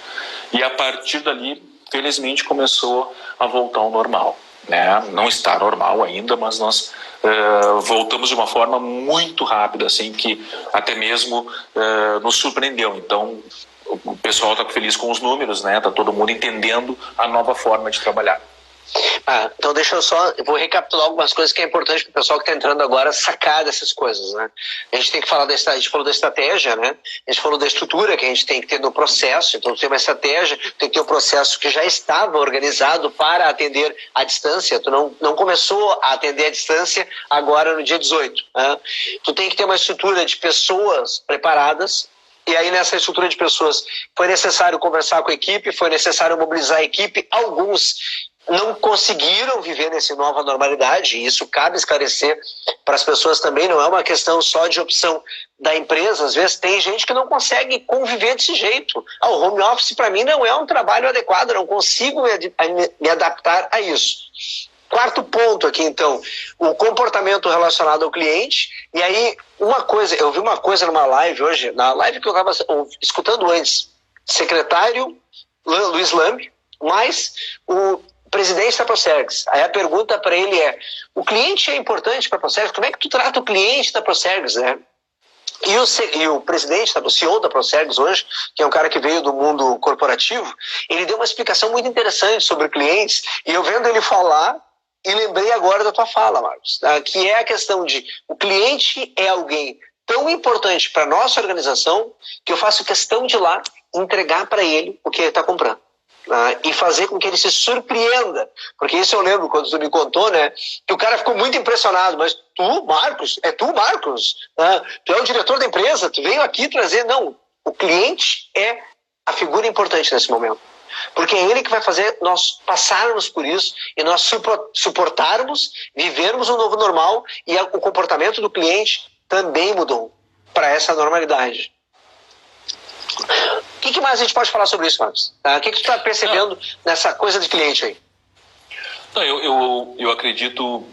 E a partir dali, felizmente, começou a voltar ao normal. Né? Não está normal ainda, mas nós voltamos de uma forma muito rápida, assim, que até mesmo nos surpreendeu. Então, o pessoal está feliz com os números, né? Está todo mundo entendendo a nova forma de trabalhar. Então eu vou recapitular algumas coisas que é importante para o pessoal que está entrando agora sacar dessas coisas, né? A gente tem que falar a gente falou da estratégia, né? A gente falou da estrutura que a gente tem que ter no processo. Então tem uma estratégia, tem que ter um processo que já estava organizado para atender à distância. Tu não começou a atender à distância agora no dia 18, né? Tu tem que ter uma estrutura de pessoas preparadas. E aí nessa estrutura de pessoas foi necessário conversar com a equipe, foi necessário mobilizar a equipe. Alguns não conseguiram viver nessa nova normalidade, e isso cabe esclarecer para as pessoas também, não é uma questão só de opção da empresa. Às vezes tem gente que não consegue conviver desse jeito. O home office para mim não é um trabalho adequado, não consigo me adaptar a isso. Quarto ponto aqui, então, o comportamento relacionado ao cliente. E aí, eu vi uma coisa numa live hoje, na live que eu estava escutando antes, secretário Luiz Lambe, mais o presidente da Procergs. Aí a pergunta para ele é, o cliente é importante para a Procergs? Como é que tu trata o cliente da Procergs, né? E o presidente, o CEO da Procergs hoje, que é um cara que veio do mundo corporativo, ele deu uma explicação muito interessante sobre clientes, e eu vendo ele falar, e lembrei agora da tua fala, Marcos, que é a questão de o cliente é alguém tão importante para a nossa organização que eu faço questão de ir lá entregar para ele o que ele está comprando. E fazer com que ele se surpreenda, porque isso eu lembro quando tu me contou, né, que o cara ficou muito impressionado. Mas tu, Marcos, tu é o diretor da empresa, tu veio aqui trazer. Não, o cliente é a figura importante nesse momento, porque é ele que vai fazer nós passarmos por isso e nós suportarmos, vivermos um novo normal, e o comportamento do cliente também mudou para essa normalidade. O que mais a gente pode falar sobre isso, Marcos? O que tu está percebendo nessa coisa de cliente aí? Eu acredito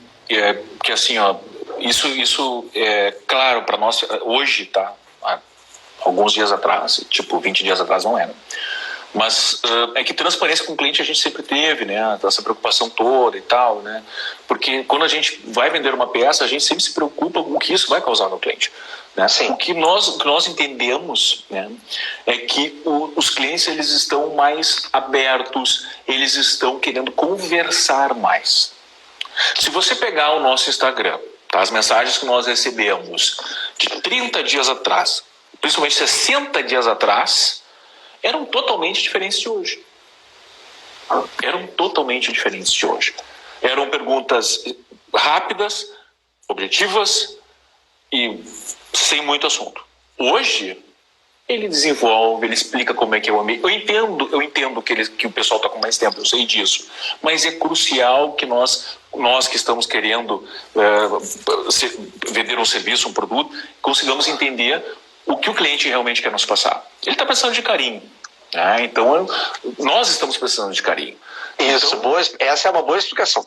que assim, isso é claro para nós hoje, tá? Há alguns dias atrás, tipo 20 dias atrás não era. Mas é que transparência com o cliente a gente sempre teve, né? Essa preocupação toda e tal, né? Porque quando a gente vai vender uma peça, a gente sempre se preocupa com o que isso vai causar no cliente. Né? O que nós entendemos, né, é que os clientes eles estão mais abertos, eles estão querendo conversar mais. Se você pegar o nosso Instagram, tá, as mensagens que nós recebemos de 30 dias atrás, principalmente 60 dias atrás, eram totalmente diferentes de hoje. Eram perguntas rápidas, objetivas e sem muito assunto. Hoje, ele desenvolve, ele explica como é que é o ambiente. Eu entendo que o pessoal está com mais tempo, eu sei disso. Mas é crucial que nós que estamos querendo vender um serviço, um produto, consigamos entender o que o cliente realmente quer nos passar. Ele está precisando de carinho. Então, nós estamos precisando de carinho. Isso, essa é uma boa explicação.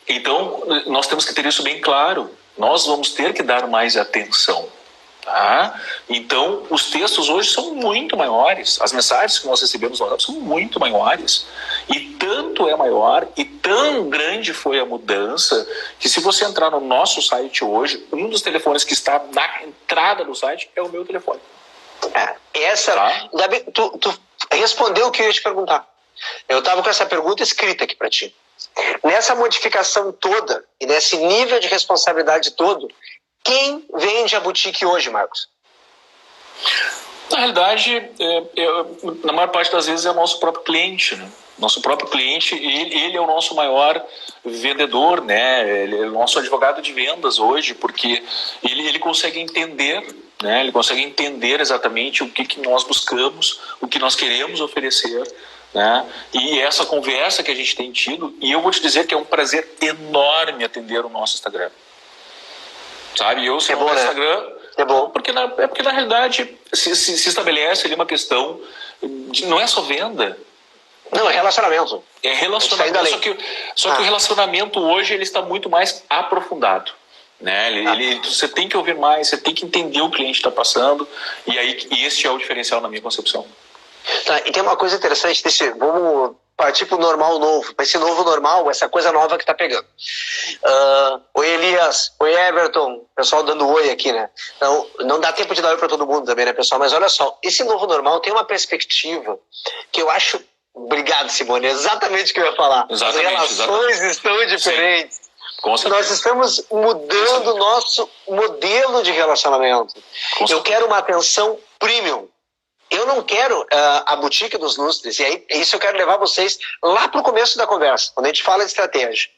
Então, nós temos que ter isso bem claro. Nós vamos ter que dar mais atenção. Tá? Então, os textos hoje são muito maiores. As mensagens que nós recebemos no WhatsApp são muito maiores. E tanto é maior e tão grande foi a mudança que, se você entrar no nosso site hoje, um dos telefones que está na entrada do site é o meu telefone. Tá? Tu respondeu o que eu ia te perguntar. Eu estava com essa pergunta escrita aqui para ti. Nessa modificação toda e nesse nível de responsabilidade todo, quem vende a boutique hoje, Marcos? Na realidade, na maior parte das vezes é o nosso próprio cliente, né? Nosso próprio cliente, ele é o nosso maior vendedor, né? Ele é o nosso advogado de vendas hoje, porque ele consegue entender, né? Ele consegue entender exatamente o que nós buscamos, o que nós queremos oferecer, né? E essa conversa que a gente tem tido, e eu vou te dizer que é um prazer enorme atender o nosso Instagram. Sabe, eu sei no Instagram, é bom. Porque na realidade se estabelece ali uma questão de, não é só venda. Não, é relacionamento. É relacionamento, só que o relacionamento hoje ele está muito mais aprofundado. Né? Você tem que ouvir mais, você tem que entender o que o cliente está passando, e este é o diferencial na minha concepção. Tá, e tem uma coisa interessante, vamos partir para o normal novo, para esse novo normal, essa coisa nova que está pegando. Oi Elias, oi Everton, pessoal dando oi aqui, né? Não dá tempo de dar oi para todo mundo também, né, pessoal? Mas olha só, esse novo normal tem uma perspectiva que eu acho... Obrigado, Simone, é exatamente o que eu ia falar. Exatamente, as relações estão diferentes. Nós estamos mudando o nosso modelo de relacionamento. Eu quero uma atenção premium. Eu não quero a boutique dos lustres, e aí isso eu quero levar vocês lá para o começo da conversa, quando a gente fala de estratégia.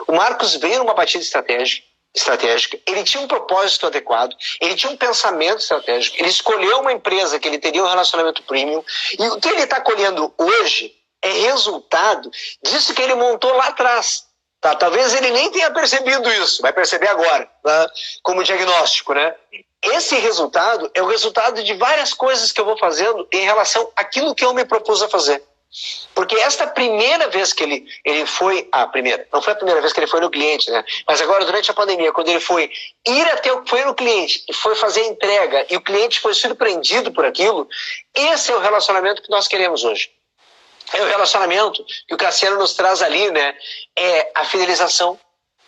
O Marcos veio numa batida estratégica, ele tinha um propósito adequado, ele tinha um pensamento estratégico, ele escolheu uma empresa que ele teria um relacionamento premium, e o que ele está colhendo hoje é resultado disso que ele montou lá atrás. Tá? Talvez ele nem tenha percebido isso, vai perceber agora, tá? Como diagnóstico, né? Esse resultado é o resultado de várias coisas que eu vou fazendo em relação àquilo que eu me propus a fazer. Porque esta primeira vez que ele foi... não foi a primeira vez que ele foi no cliente, né? Mas agora, durante a pandemia, quando ele foi foi no cliente e foi fazer a entrega e o cliente foi surpreendido por aquilo, esse é o relacionamento que nós queremos hoje. É o relacionamento que o Cassiano nos traz ali, né? É a fidelização,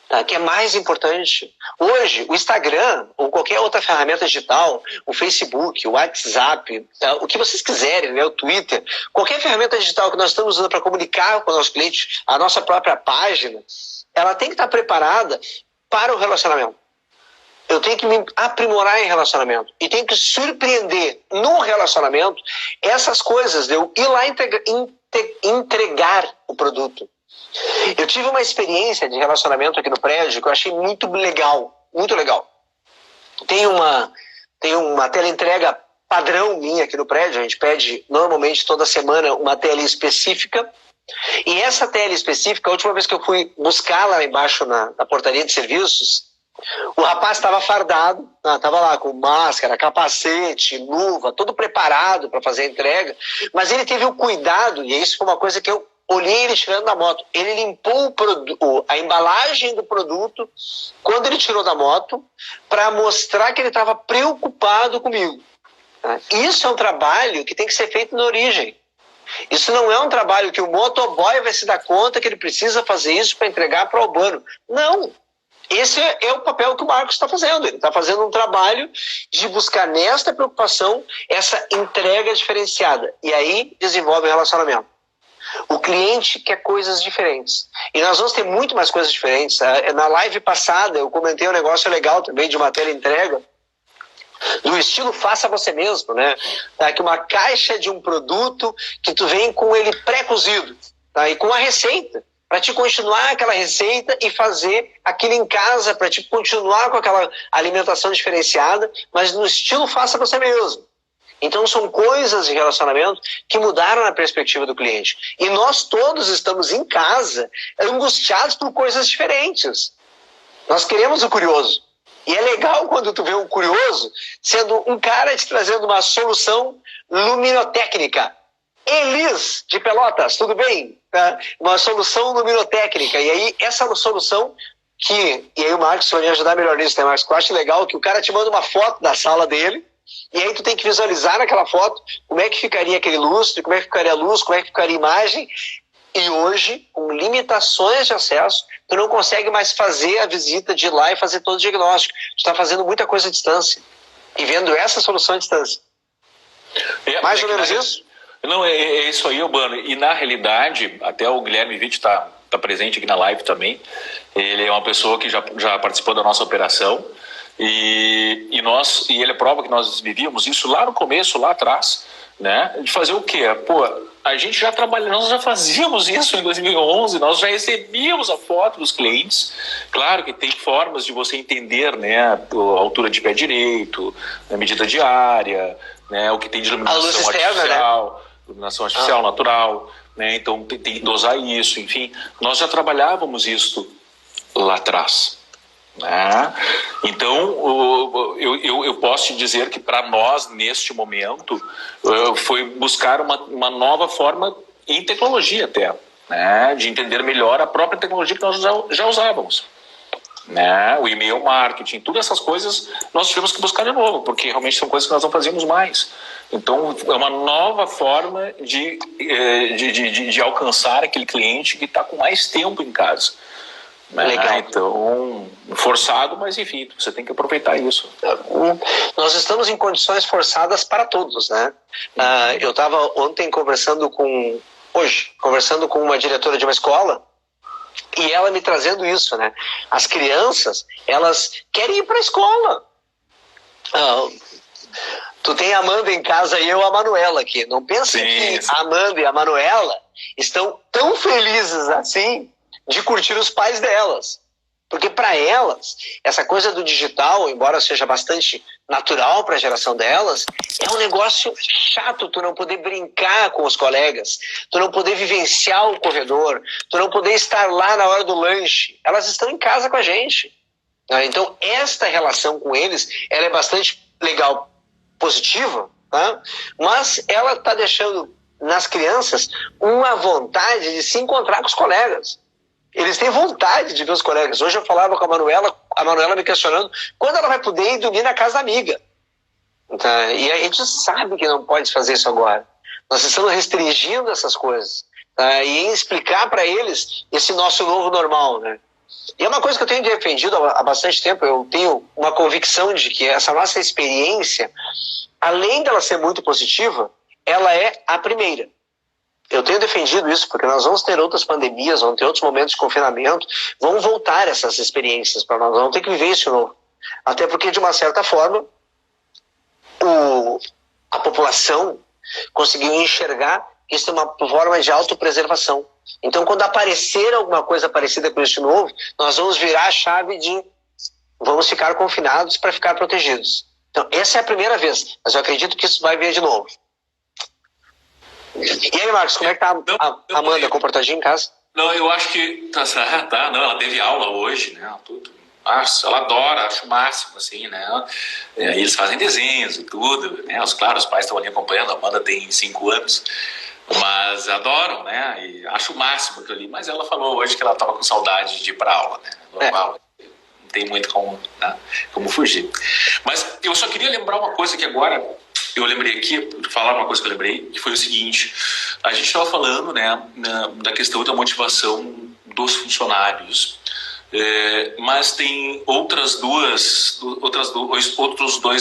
tá? Que é mais importante. Hoje, o Instagram ou qualquer outra ferramenta digital, o Facebook, o WhatsApp, tá? O que vocês quiserem, né? O Twitter, qualquer ferramenta digital que nós estamos usando para comunicar com o nosso cliente, a nossa própria página, ela tem que estar preparada para o relacionamento. Eu tenho que me aprimorar em relacionamento e tenho que surpreender no relacionamento essas coisas de eu ir lá entregar o produto. Eu tive uma experiência de relacionamento aqui no prédio que eu achei muito legal, muito legal. Tem uma teleentrega padrão minha aqui no prédio, a gente pede normalmente toda semana uma tele específica, e essa tele específica, a última vez que eu fui buscar lá embaixo na portaria de serviços, o rapaz estava fardado, estava lá com máscara, capacete, luva, todo preparado para fazer a entrega, mas ele teve o cuidado, e isso foi uma coisa que eu olhei ele tirando da moto, ele limpou a embalagem do produto quando ele tirou da moto para mostrar que ele estava preocupado comigo. Isso é um trabalho que tem que ser feito na origem. Isso não é um trabalho que o motoboy vai se dar conta que ele precisa fazer isso para entregar para o urbano. Não. Esse é o papel que o Marcos está fazendo. Ele está fazendo um trabalho de buscar nesta preocupação essa entrega diferenciada. E aí desenvolve o relacionamento. O cliente quer coisas diferentes. E nós vamos ter muito mais coisas diferentes. Na live passada eu comentei um negócio legal também de uma teleentrega do estilo faça você mesmo, né? Tá? Que uma caixa de um produto que tu vem com ele pré-cozido, tá? E com a receita. Para te continuar aquela receita e fazer aquilo em casa, para te continuar com aquela alimentação diferenciada, mas no estilo faça você mesmo. Então são coisas de relacionamento que mudaram a perspectiva do cliente. E nós todos estamos em casa angustiados por coisas diferentes. Nós queremos o curioso. E é legal quando tu vê um curioso sendo um cara te trazendo uma solução luminotécnica. Elis, de Pelotas, tudo bem? né? Uma solução luminotécnica. E aí, essa solução e aí o Marcos vai me ajudar melhor nisso, né, Marcos? Eu acho legal que o cara te manda uma foto da sala dele, e aí tu tem que visualizar naquela foto como é que ficaria aquele lustre, como é que ficaria a luz, como é que ficaria a imagem. E hoje, com limitações de acesso, tu não consegue mais fazer a visita de ir lá e fazer todo o diagnóstico. Tu está fazendo muita coisa à distância e vendo essa solução à distância. Mais ou menos isso? Não, é isso aí, Urbano. E na realidade, até o Guilherme Witt está presente aqui na live também. Ele é uma pessoa que já participou da nossa operação. E ele é prova que nós vivíamos isso lá no começo, lá atrás, né? De fazer o quê? Pô, a gente já trabalha, nós já fazíamos isso em 2011, nós já recebíamos a foto dos clientes. Claro que tem formas de você entender, né, a altura de pé direito, a medida diária, né, o que tem de iluminação artificial, né? Iluminação artificial natural, né? Então tem que dosar isso, enfim. Nós já trabalhávamos isso lá atrás. Né? Então eu posso te dizer que para nós neste momento foi buscar uma nova forma em tecnologia até, né? De entender melhor a própria tecnologia que nós já usávamos, né? O e-mail marketing, todas essas coisas nós tivemos que buscar de novo, porque realmente são coisas que nós não fazíamos mais. Então é uma nova forma de alcançar aquele cliente que está com mais tempo em casa. Legal. Então, forçado, mas enfim, você tem que aproveitar isso. Nós estamos em condições forçadas para todos, né? Eu estava ontem conversando com uma diretora de uma escola e ela me trazendo isso, né? As crianças, elas querem ir para a escola. Tu tem a Amanda em casa e eu a Manuela aqui. Não pense que a Amanda e a Manuela estão tão felizes assim de curtir os pais delas. Porque para elas, essa coisa do digital, embora seja bastante natural para a geração delas, é um negócio chato tu não poder brincar com os colegas, tu não poder vivenciar o corredor, tu não poder estar lá na hora do lanche. Elas estão em casa com a gente. Então, esta relação com eles, ela é bastante legal, positiva, tá? Mas ela está deixando nas crianças uma vontade de se encontrar com os colegas. Eles têm vontade de ver os colegas. Hoje eu falava com a Manuela me questionando quando ela vai poder ir dormir na casa da amiga. Então, e a gente sabe que não pode fazer isso agora. Nós estamos restringindo essas coisas. E em explicar para eles esse nosso novo normal, né? E é uma coisa que eu tenho defendido há bastante tempo. Eu tenho uma convicção de que essa nossa experiência, além dela ser muito positiva, ela é a primeira. Eu tenho defendido isso porque nós vamos ter outras pandemias, vamos ter outros momentos de confinamento, vão voltar essas experiências para nós, vamos ter que viver isso de novo. Até porque, de uma certa forma, a população conseguiu enxergar que isso é uma forma de autopreservação. Então, quando aparecer alguma coisa parecida com isso de novo, nós vamos virar a chave de vamos ficar confinados para ficar protegidos. Então, essa é a primeira vez, mas eu acredito que isso vai vir de novo. E aí, Marcos, como é que tá a Amanda, comportadinha em casa? Não, eu acho que tá, não, ela teve aula hoje, né, tudo. Nossa, ela adora, acho o máximo, assim, né, eles fazem desenhos e tudo, né, claro, os pais estão ali acompanhando, a Amanda tem 5 anos, mas adoram, né, e acho o máximo aquilo ali, mas ela falou hoje que ela estava com saudade de ir para aula, né, normal. Não tem muito como fugir. Mas eu só queria lembrar uma coisa que agora eu lembrei aqui, falar uma coisa que eu lembrei, que foi o seguinte: a gente estava falando, né, da questão da motivação dos funcionários, mas tem outros dois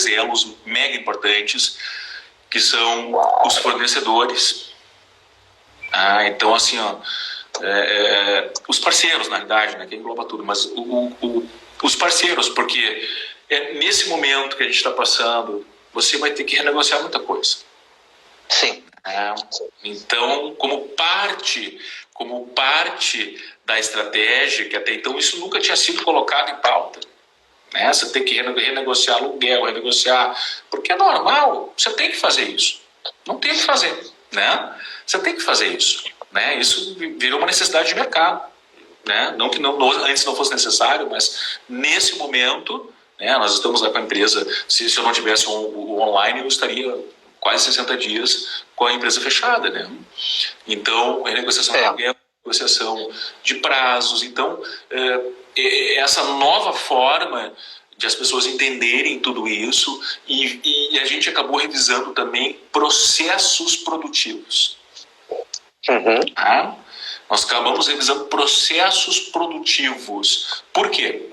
elos mega importantes, que são os fornecedores. Então, assim, os parceiros, na realidade, né, que engloba tudo, mas os parceiros, porque nesse momento que a gente está passando, você vai ter que renegociar muita coisa. Sim. Então, como parte da estratégia, que até então isso nunca tinha sido colocado em pauta, né? Você tem que renegociar aluguel, renegociar, porque é normal, você tem que fazer isso. Não tem que fazer, né? Você tem que fazer isso, né? Isso virou uma necessidade de mercado, né? Não que antes não fosse necessário, mas nesse momento, né, nós estamos lá com a empresa. Se eu não tivesse o online, eu estaria quase 60 dias com a empresa fechada, né? Então, a renegociação do aluguel, negociação de prazos. Então, essa nova forma de as pessoas entenderem tudo isso, e a gente acabou revisando também processos produtivos. Tá? Nós acabamos revisando processos produtivos. Por quê?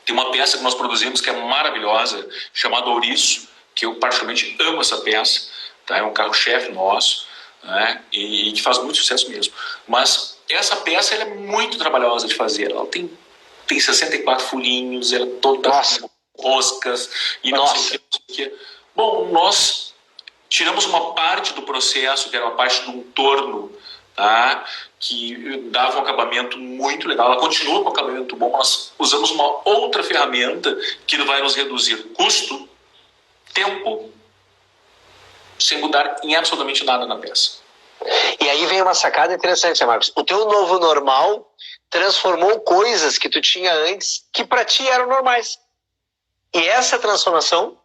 Tem uma peça que nós produzimos que é maravilhosa, chamada Ouriço, que eu particularmente amo essa peça, tá? É um carro-chefe nosso, né? E que faz muito sucesso mesmo. Mas essa peça ela é muito trabalhosa de fazer. Ela tem 64 furinhos, ela é toda com roscas e não sei o que. Bom, nós tiramos uma parte do processo, que era uma parte do entorno, tá? Que dava um acabamento muito legal. Ela continua com um acabamento bom, nós usamos uma outra ferramenta que vai nos reduzir custo, tempo, sem mudar em absolutamente nada na peça. E aí vem uma sacada interessante, Marcos. O teu novo normal transformou coisas que tu tinha antes que para ti eram normais. E essa transformação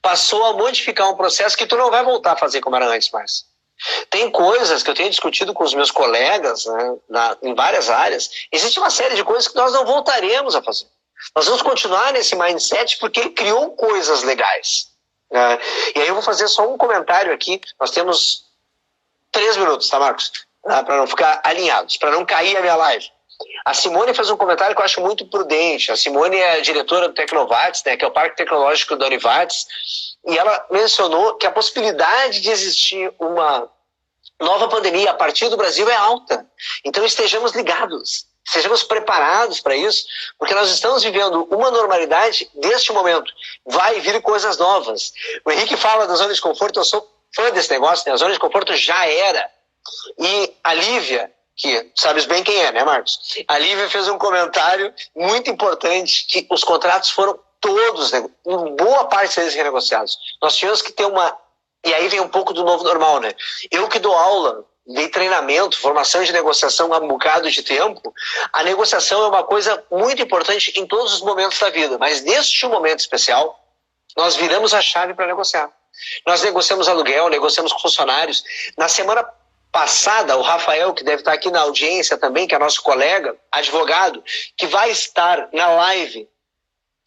passou a modificar um processo que tu não vai voltar a fazer como era antes mais. Tem coisas que eu tenho discutido com os meus colegas, né, em várias áreas. Existe uma série de coisas que nós não voltaremos a fazer. Nós vamos continuar nesse mindset porque ele criou coisas legais. E aí eu vou fazer só um comentário aqui. Nós temos 3 minutos, tá, Marcos? Para não ficar alinhados, para não cair a minha live. A Simone fez um comentário que eu acho muito prudente. A Simone é a diretora do Tecnovates, né, que é o Parque Tecnológico da Univates, e ela mencionou que a possibilidade de existir uma nova pandemia a partir do Brasil é alta. Então estejamos ligados, estejamos preparados para isso, porque nós estamos vivendo uma normalidade deste momento. Vai vir coisas novas. O Henrique fala da zona de conforto, eu sou fã desse negócio, né? A zona de conforto já era. E a Lívia, que sabes bem quem é, né, Marcos? A Lívia fez um comentário muito importante, que os contratos foram todos, boa parte deles renegociados. Nós tínhamos que ter uma... E aí vem um pouco do novo normal, né? Eu que dou aula, dei treinamento, formação de negociação há um bocado de tempo, a negociação é uma coisa muito importante em todos os momentos da vida, mas neste momento especial, nós viramos a chave para negociar. Nós negociamos aluguel, negociamos com funcionários. Na semana passada, o Rafael, que deve estar aqui na audiência também, que é nosso colega, advogado, que vai estar na live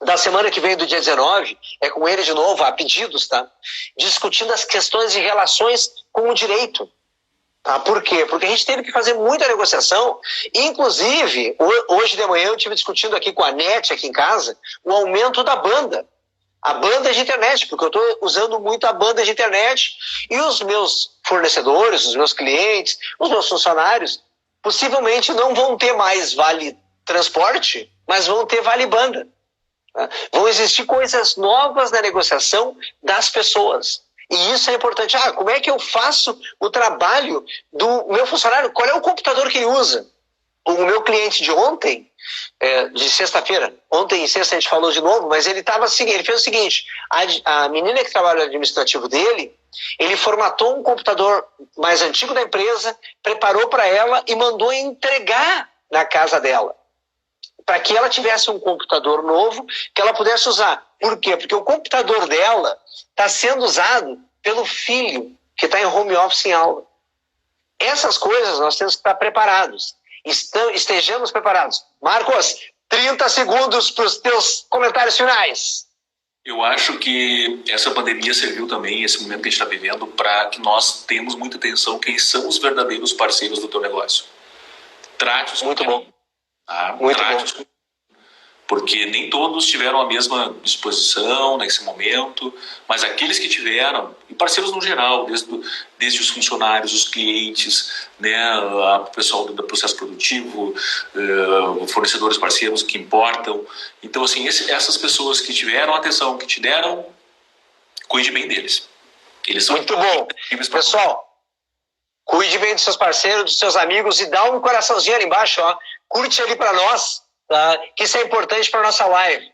da semana que vem, do dia 19, é com ele de novo, a pedidos, tá? Discutindo as questões de relações com o direito. Tá? Por quê? Porque a gente teve que fazer muita negociação. Inclusive, hoje de manhã eu estive discutindo aqui com a NET, aqui em casa, o aumento da banda. A banda de internet, porque eu estou usando muito a banda de internet. E os meus fornecedores, os meus clientes, os meus funcionários, possivelmente não vão ter mais vale transporte, mas vão ter vale banda. Vão existir coisas novas na negociação das pessoas. E isso é importante. Como é que eu faço o trabalho do meu funcionário? Qual é o computador que ele usa? O meu cliente de ontem, de sexta-feira, ontem e sexta a gente falou de novo, mas ele fez o seguinte, a menina que trabalha no administrativo dele, ele formatou um computador mais antigo da empresa, preparou para ela e mandou entregar na casa dela, para que ela tivesse um computador novo que ela pudesse usar. Por quê? Porque o computador dela está sendo usado pelo filho que está em home office em aula. Essas coisas nós temos que estar preparados. Estejamos preparados. Marcos, 30 segundos para os teus comentários finais. Eu acho que essa pandemia serviu também, esse momento que a gente está vivendo, para que nós tenhamos muita atenção quem são os verdadeiros parceiros do teu negócio. Trate-os com muito bom. Tá? Muito bom. Porque nem todos tiveram a mesma disposição nesse momento, mas aqueles que tiveram, e parceiros no geral, desde os funcionários, os clientes, né, o pessoal do processo produtivo, fornecedores parceiros que importam. Então, assim, essas pessoas que tiveram atenção, que te deram, cuide bem deles. Eles são muito bom. Pessoal, cuide bem dos seus parceiros, dos seus amigos e dá um coraçãozinho ali embaixo, ó. Curte ali para nós. Tá? Que isso é importante para a nossa live.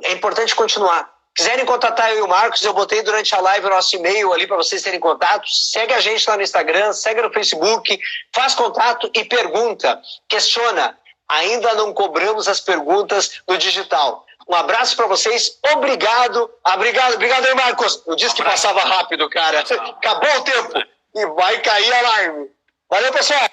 É importante continuar. Quiserem contatar eu e o Marcos, eu botei durante a live o nosso e-mail ali para vocês terem contato. Segue a gente lá no Instagram, segue no Facebook, faz contato e pergunta, questiona. Ainda não cobramos as perguntas no digital. Um abraço para vocês, obrigado aí, Marcos. Eu disse que passava rápido, cara. Acabou o tempo e vai cair a live. Valeu, pessoal.